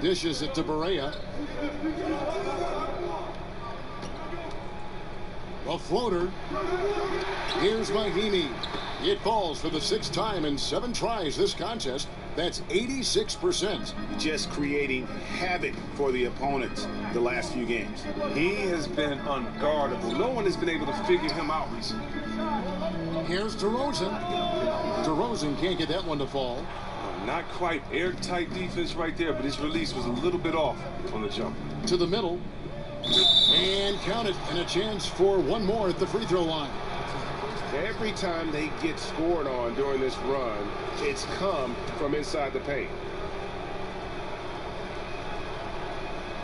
Dishes it to Barea. The floater. Here's Mahimi. It falls for the 6th time in 7 tries this contest. That's 86%. Just creating havoc for the opponents the last few games. He has been unguardable. No one has been able to figure him out recently. Here's DeRozan. DeRozan can't get that one to fall. Not quite airtight defense right there, but his release was a little bit off on the jump. To the middle. And count it. And a chance for one more at the free throw line. Every time they get scored on during this run, it's come from inside the paint.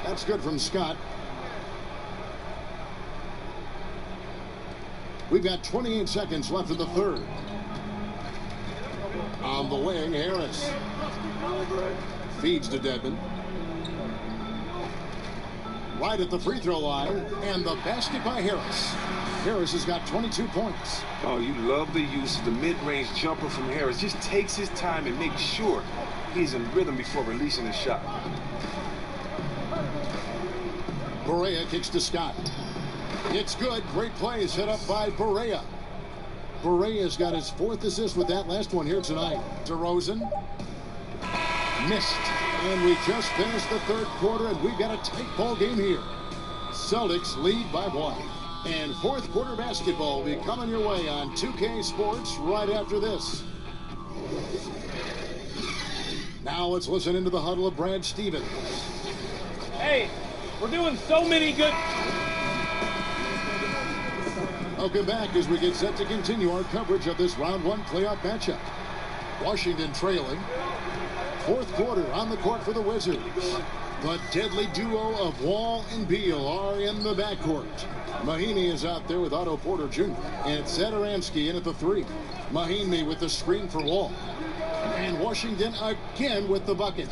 That's good from Scott. We've got 28 seconds left in the third. On the wing, Harris. Feeds to Dedmon. Right at the free throw line, and the basket by Harris. Harris has got 22 points. Oh, you love the use of the mid-range jumper from Harris. Just takes his time and makes sure he's in rhythm before releasing the shot. Barea kicks to Scott. It's good. Great play set up by Barea. Barea's got his 4th assist with that last one here tonight. DeRozan. Missed. And we just finished the third quarter, and we've got a tight ball game here. Celtics lead by 1. And fourth quarter basketball will be coming your way on 2K Sports right after this. Now let's listen into the huddle of Brad Stevens. Hey, we're doing so many good... Welcome back as we get set to continue our coverage of this round 1 playoff matchup. Washington trailing. Fourth quarter on the court for the Wizards. The deadly duo of Wall and Beal are in the backcourt. Mahimi is out there with Otto Porter Jr. And Satoransky in at the 3. Mahimi with the screen for Wall. And Washington again with the bucket.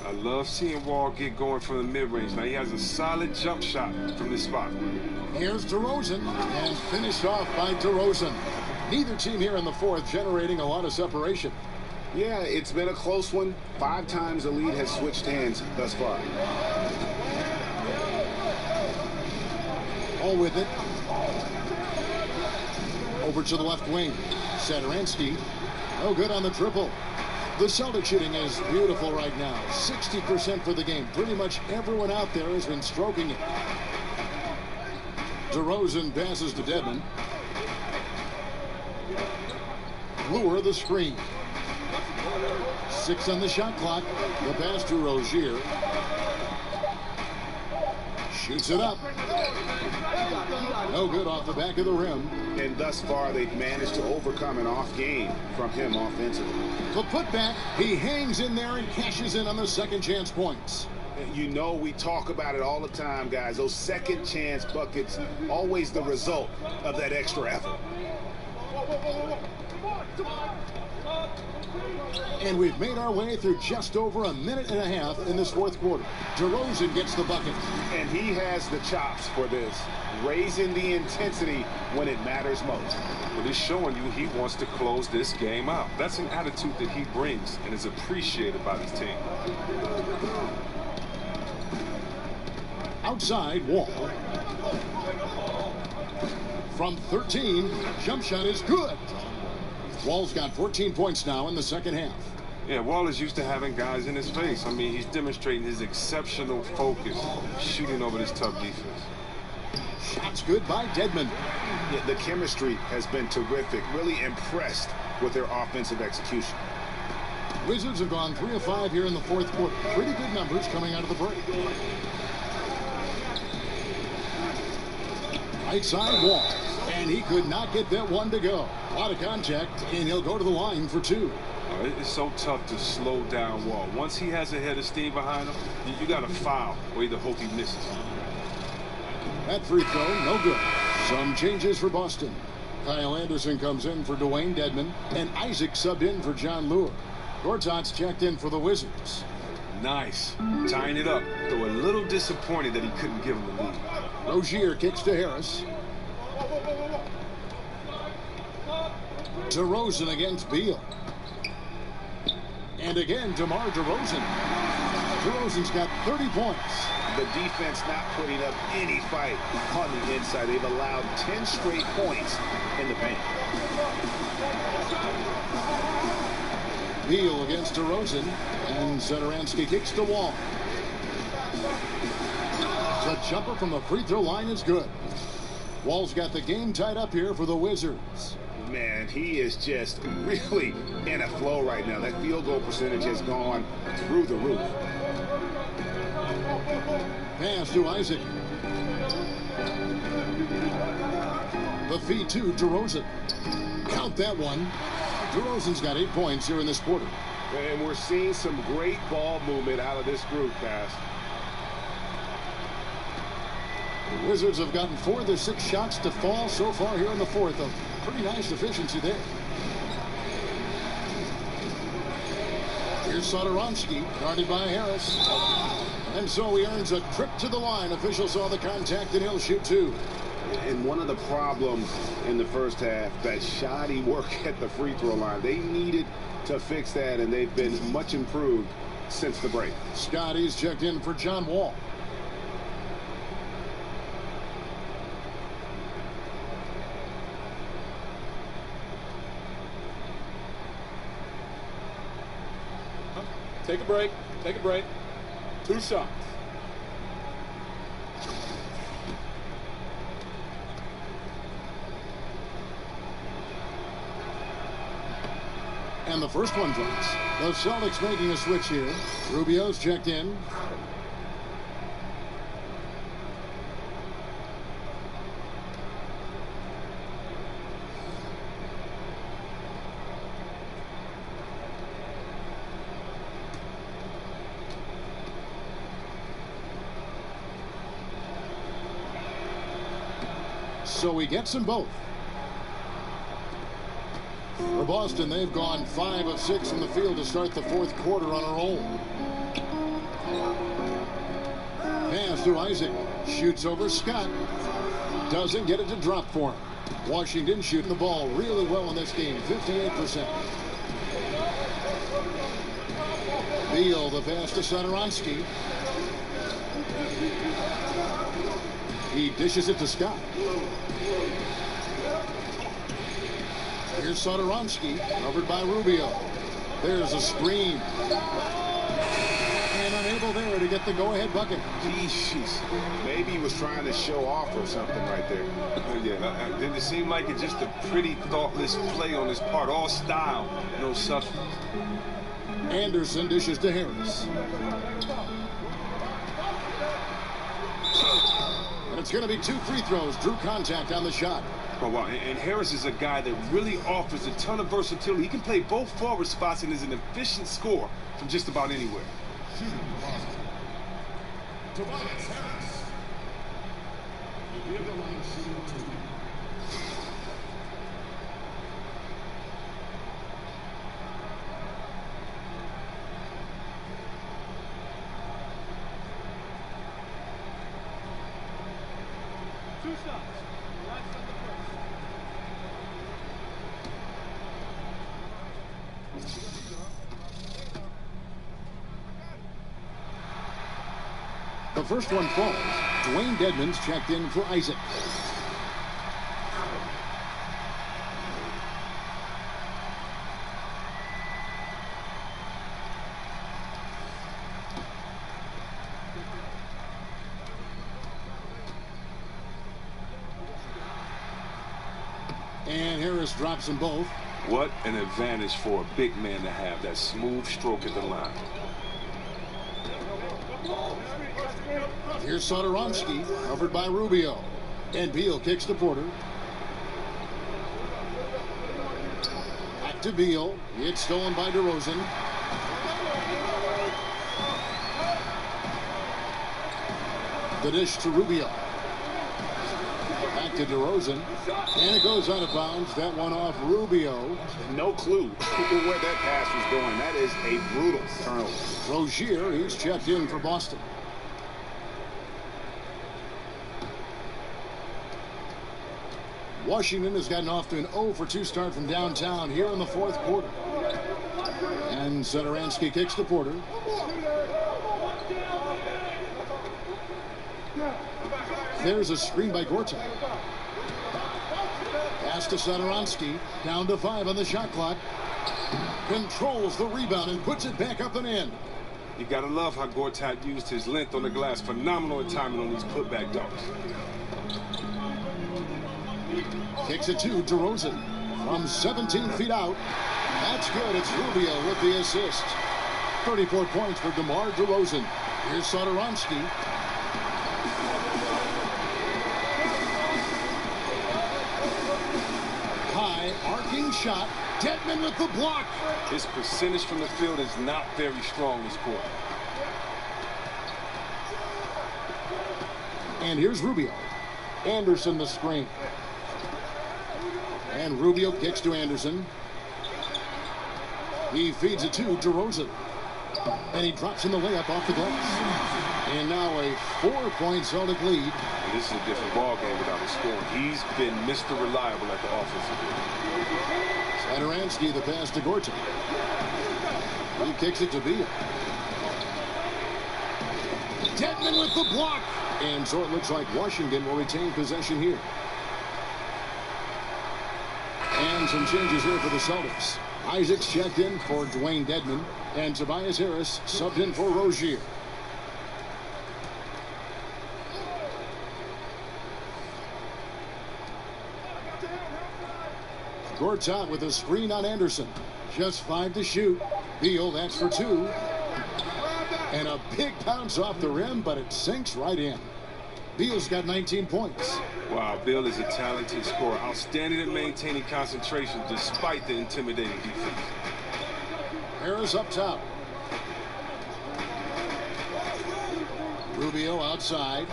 I love seeing Wall get going from the mid-range. Now he has a solid jump shot from this spot. Here's DeRozan, and finished off by DeRozan. Neither team here in the fourth generating a lot of separation. Yeah, it's been a close one. 5 times the lead has switched hands thus far. All with it. Over to the left wing. Satoransky. No good on the triple. The Celtics shooting is beautiful right now. 60% for the game. Pretty much everyone out there has been stroking it. DeRozan passes to Dedmon. Lure the screen. 6 on the shot clock. The pass to Rozier. Shoots it up. No good off the back of the rim. And thus far, they've managed to overcome an off game from him offensively. The putback, he hangs in there and cashes in on the second chance points. You know, we talk about it all the time, guys. Those second chance buckets, always the result of that extra effort. And we've made our way through just over a minute and a half in this fourth quarter. DeRozan gets the bucket. And he has the chops for this, raising the intensity when it matters most. Well, he's showing you he wants to close this game out. That's an attitude that he brings and is appreciated by his team. Outside, Wall. From 13, jump shot is good. Wall's got 14 points now in the second half. Yeah, Wall is used to having guys in his face. I mean, he's demonstrating his exceptional focus, shooting over this tough defense. Shots good by Dedmon. Yeah, the chemistry has been terrific. Really impressed with their offensive execution. Wizards have gone 3 of 5 here in the fourth quarter. Pretty good numbers coming out of the break. Right side, Wall. And he could not get that one to go. A lot of contact, and he'll go to the line for 2. It's so tough to slow down Wall. Once he has a head of steam behind him, you got to foul or either hope he misses. That free throw, no good. Some changes for Boston. Kyle Anderson comes in for Dwayne Dedmon, and Isaac subbed in for John Lure. Gortat's checked in for the Wizards. Nice. Tying it up, though a little disappointed that he couldn't give him the lead. Rozier kicks to Harris. DeRozan against Beal. And again, DeMar DeRozan. DeRozan's got 30 points. The defense not putting up any fight on the inside. They've allowed 10 straight points in the paint. Beal against DeRozan, and Satoransky kicks the wall. The jumper from the free throw line is good. Wall's got the game tied up here for the Wizards. Man, he is just really in a flow right now. That field goal percentage has gone through the roof. Pass to Isaac. The feed to DeRozan. Count that one. DeRozan's got 8 points here in this quarter. And we're seeing some great ball movement out of this group, guys. The Wizards have gotten 4 of their 6 shots to fall so far here in the fourth. A pretty nice efficiency there. Here's Satoransky, guarded by Harris. And so he earns a trip to the line. Official saw the contact, and he'll shoot 2. And one of the problems in the first half, that shoddy work at the free throw line. They needed to fix that, and they've been much improved since the break. Scotty's checked in for John Wall. Take a break. Take a break. 2 shots. And the first one drops. The Celtics making a switch here. Rubio's checked in. So he gets them both. For Boston, they've gone 5 of 6 from the field to start the fourth quarter on a roll. Pass to Isaac. Shoots over Scott. Doesn't get it to drop for him. Washington shooting the ball really well in this game, 58%. Beal, the pass to Satoransky. He dishes it to Scott. Here's Satoransky, covered by Rubio. There's a screen. And unable there to get the go-ahead bucket. Jeez. Maybe he was trying to show off or something right there. Yeah, didn't it seem like it's just a pretty thoughtless play on his part? All style, no substance. Anderson dishes to Harris. And it's going to be 2 free throws. Drew contact on the shot. Oh, wow. And Harris is a guy that really offers a ton of versatility. He can play both forward spots and is an efficient scorer from just about anywhere. The first one falls. Dwayne Dedmon's checked in for Isaac. And Harris drops them both. What an advantage for a big man to have that smooth stroke at the line. Here's Satoransky, covered by Rubio. And Beal kicks to Porter. Back to Beal. It's stolen by DeRozan. The dish to Rubio. Back to DeRozan. And it goes out of bounds. That one off Rubio. No clue where that pass was going. That is a brutal turnover. Rozier, he's checked in for Boston. Washington has gotten off to an 0-for-2 start from downtown here in the fourth quarter. And Satoransky kicks to Porter. There's a screen by Gortat. Pass to Satoransky. Down to 5 on the shot clock. Controls the rebound and puts it back up and in. You gotta love how Gortat used his length on the glass. Phenomenal timing on these putback dunks. Kicks it to DeRozan from 17 feet out. That's good. It's Rubio with the assist. 34 points for DeMar DeRozan. Here's Satoransky. High arcing shot. Dedmon with the block. His percentage from the field is not very strong this quarter. And here's Rubio. Anderson the screen. And Rubio kicks to Anderson. He feeds it to DeRozan. And he drops in the layup off the glass. And now a 4-point Celtic lead. And this is a different ball game without him scoring. He's been Mr. Reliable at the offensive end. Satoransky the pass to Gortat. He kicks it to Beal. Dedmon with the block. And so it looks like Washington will retain possession here. And some changes here for the Celtics. Isaacs checked in for Dwayne Dedmon. And Tobias Harris subbed in for Rozier. Gortat with a screen on Anderson. Just 5 to shoot. Beal, that's for 2. And a big bounce off the rim, but it sinks right in. Beal's got 19 points. Wow, Beal is a talented scorer. Outstanding at maintaining concentration despite the intimidating defense. Harris up top. Rubio outside.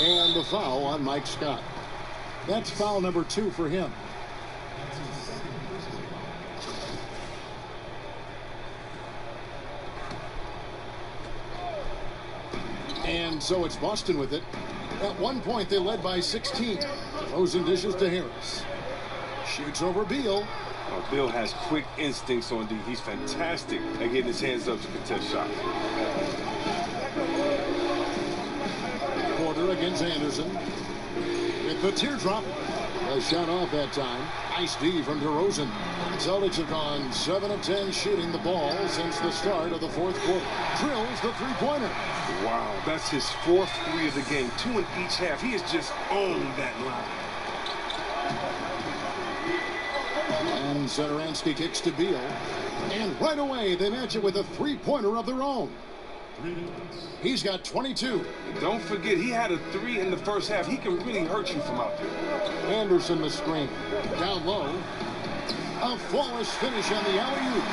And the foul on Mike Scott. That's foul number 2 for him. And so it's Boston with it. At one point, they led by 16. DeRozan dishes to Harris. Shoots over Beal. Beal has quick instincts on D. He's fantastic at getting his hands up to contest shots. Porter against Anderson. With the teardrop. A shot off that time. Nice D from DeRozan. Celtics have gone 7 of 10 shooting the ball since the start of the fourth quarter. Drills the three-pointer. Wow, that's his 4th 3 of the game. 2 in each half. He has just owned that line. And Satoransky kicks to Beal. And right away, they match it with a three-pointer of their own. He's got 22. Don't forget, he had a 3 in the first half. He can really hurt you from out there. Anderson the screen. Down low. A flawless finish on the alley-oop.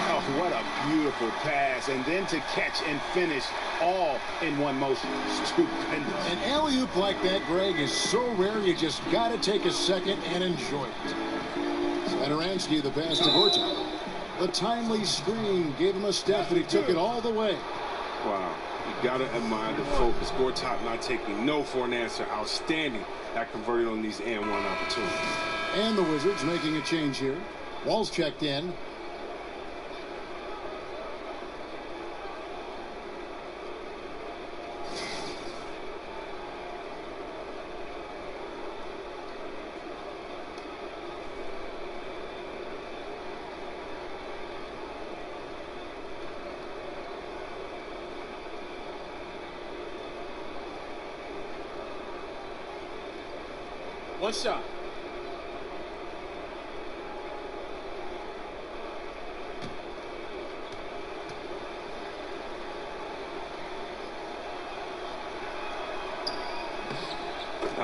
Oh, what a beautiful pass. And then to catch and finish all in one motion. Stupendous. An alley-oop like that, Greg, is so rare you just got to take a second and enjoy it. Satoransky the pass to Gortat. The timely screen gave him a step, but he took it all the way. Wow, you gotta admire the focus. Gortat not taking no for an answer. Outstanding at converting on these and one opportunities. And the Wizards making a change here. Wall's checked in. One shot.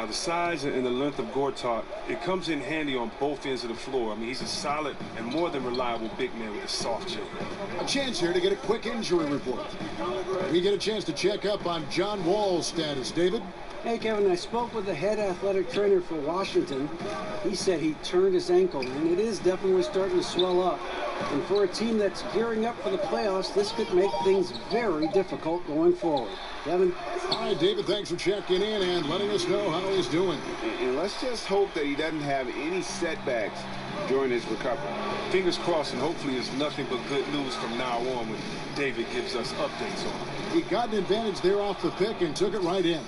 The size and the length of Gortat, it comes in handy on both ends of the floor. I mean, he's a solid and more than reliable big man with a soft chip. A chance here to get a quick injury report. We get a chance to check up on John Wall's status. David? Hey, Kevin, I spoke with the head athletic trainer for Washington. He said he turned his ankle, and it is definitely starting to swell up. And for a team that's gearing up for the playoffs, this could make things very difficult going forward. Kevin? All right, David, thanks for checking in and letting us know how he's doing. And let's just hope that he doesn't have any setbacks during his recovery. Fingers crossed, and hopefully it's nothing but good news from now on when David gives us updates on it. He got an advantage there off the pick and took it right in.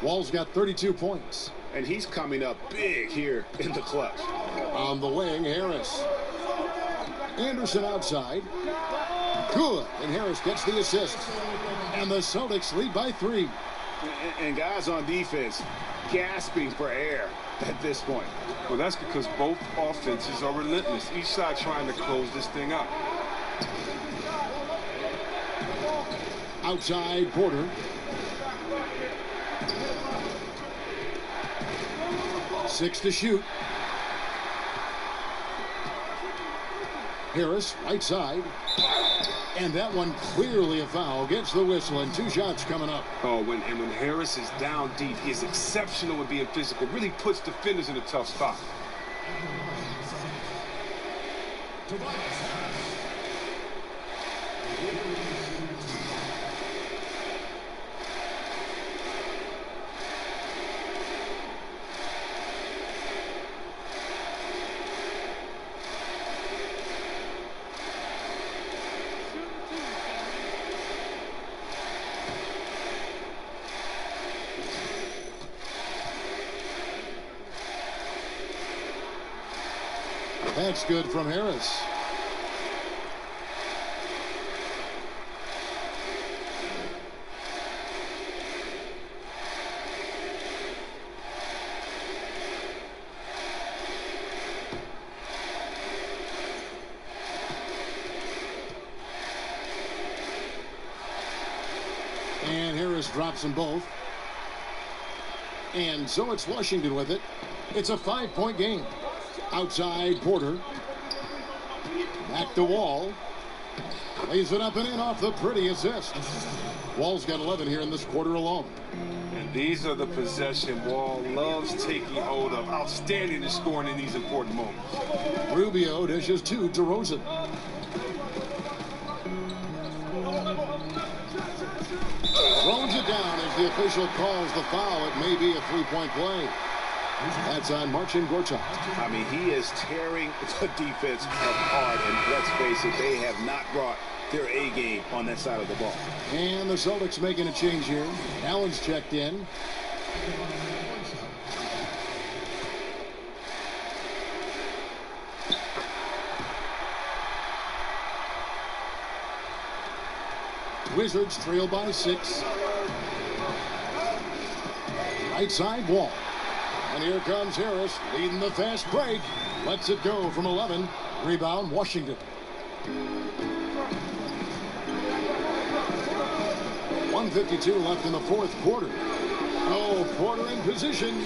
Wall's got 32 points. And he's coming up big here in the clutch. On the wing, Harris. Anderson outside. Good. And Harris gets the assist. And the Celtics lead by 3. And guys on defense gasping for air at this point. Well, that's because both offenses are relentless. Each side trying to close this thing out. Outside, Porter. Six to shoot. Harris, right side. And that one clearly a foul. Gets the whistle, and 2 shots coming up. Oh, when Harris is down deep, he is exceptional at being physical. Really puts defenders in a tough spot. That's good from Harris. And Harris drops them both. And so it's Washington with it. It's a 5-point game. Outside, Porter. Back to Wall. Lays it up and in off the pretty assist. Wall's got 11 here in this quarter alone. And these are the possession Wall loves taking hold of. Outstanding in scoring in these important moments. Rubio dishes to DeRozan. Throws it down as the official calls the foul. It may be a 3-point play. That's on Marcin Gortat. I mean, he is tearing the defense apart, and let's face it, they have not brought their A game on that side of the ball. And the Celtics making a change here. Allen's checked in. Wizards trail by 6. Right side, Wall. And here comes Harris, leading the fast break. Lets it go from 11. Rebound, Washington. 1:52 left in the fourth quarter. Oh, Porter in position.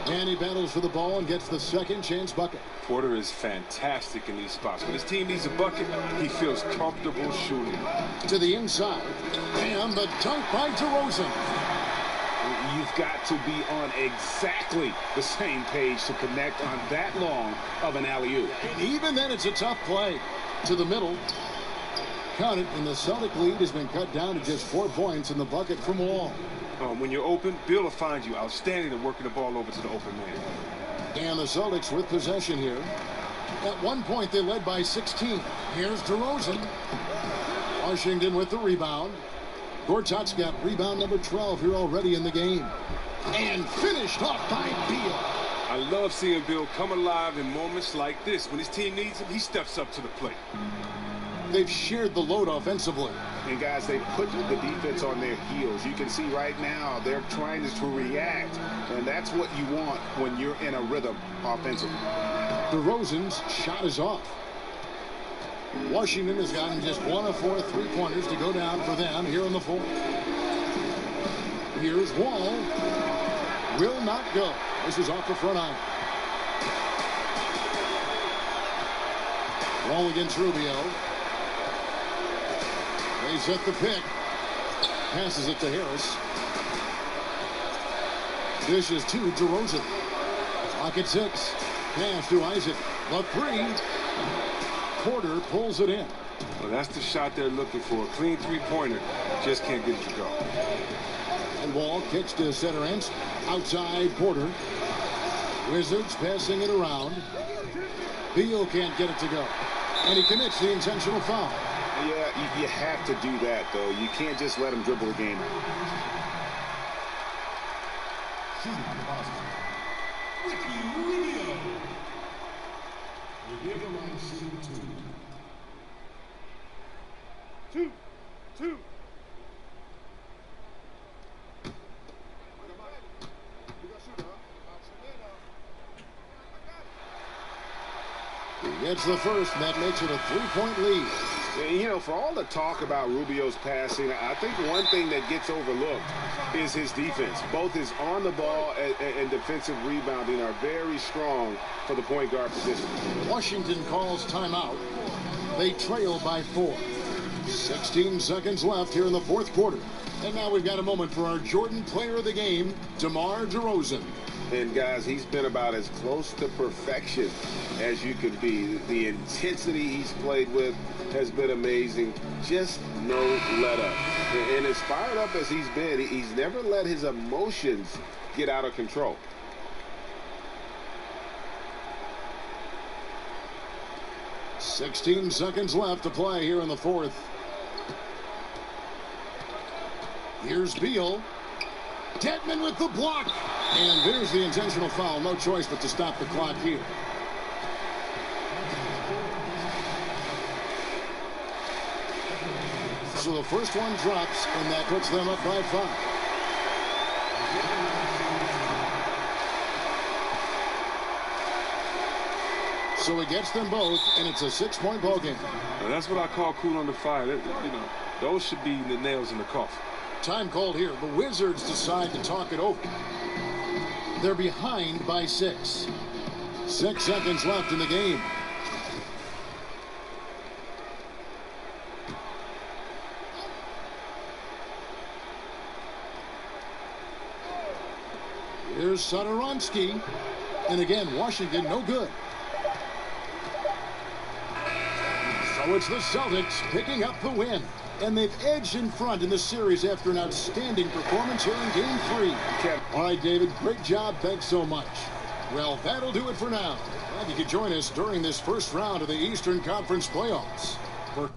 And he battles for the ball and gets the second chance bucket. Porter is fantastic in these spots. When his team needs a bucket, he feels comfortable shooting. To the inside. And the dunk by DeRozan. You've got to be on exactly the same page to connect on that long of an alley-oop. And even then, it's a tough play. To the middle. Count it, and the Celtic lead has been cut down to just 4 points in the bucket from Wall. When you're open, Bill will find you outstanding at working the ball over to the open man. And the Celtics with possession here. At one point, they led by 16. Here's DeRozan. Washington with the rebound. Gortat's got rebound number 12 here already in the game. And finished off by Beal. I love seeing Bill come alive in moments like this. When his team needs him, he steps up to the plate. They've shared the load offensively. And guys, they put the defense on their heels. You can see right now they're trying to react, and that's what you want when you're in a rhythm offensively. DeRozan's shot is off. Washington has gotten just 1 of 4 3-pointers to go down for them here in the fourth. Here's Wall. Will not go. This is off the front iron. Wall against Rubio. They set the pick. Passes it to Harris. Dishes to DeRozan. Clock at 6. Pass to Isaac. The 3. Porter pulls it in. Well, that's the shot they're looking for. A clean three-pointer. Just can't get it to go. And Wall kicks to center ends. Outside Porter. Wizards passing it around. Beal can't get it to go. And he commits the intentional foul. Yeah, you have to do that, though. You can't just let him dribble the game out. Two. He gets the first, and that makes it a 3-point lead. And, you know, for all the talk about Rubio's passing, I think one thing that gets overlooked is his defense. Both his on the ball and defensive rebounding are very strong for the point guard position. Washington calls timeout. They trail by 4. 16 seconds left here in the fourth quarter. And now we've got a moment for our Jordan player of the game, DeMar DeRozan. And, guys, he's been about as close to perfection as you could be. The intensity he's played with has been amazing. Just no let-up. And as fired up as he's been, he's never let his emotions get out of control. "16 seconds left to play here in the fourth. Here's Beal. Dedmon with the block. And there's the intentional foul. No choice but to stop the clock here. So the first one drops, and that puts them up by 5. So it gets them both, and it's a 6-point ball game. Well, that's what I call cool on the fire. You know, those should be the nails in the coffin. Time called here. The Wizards decide to talk it over. They're behind by 6. 6 seconds left in the game. Here's Satoransky. And again, Washington no good. So it's the Celtics picking up the win. And they've edged in front in the series after an outstanding performance here in Game 3. All right, David, great job. Thanks so much. Well, that'll do it for now. Glad you could join us during this first round of the Eastern Conference playoffs. For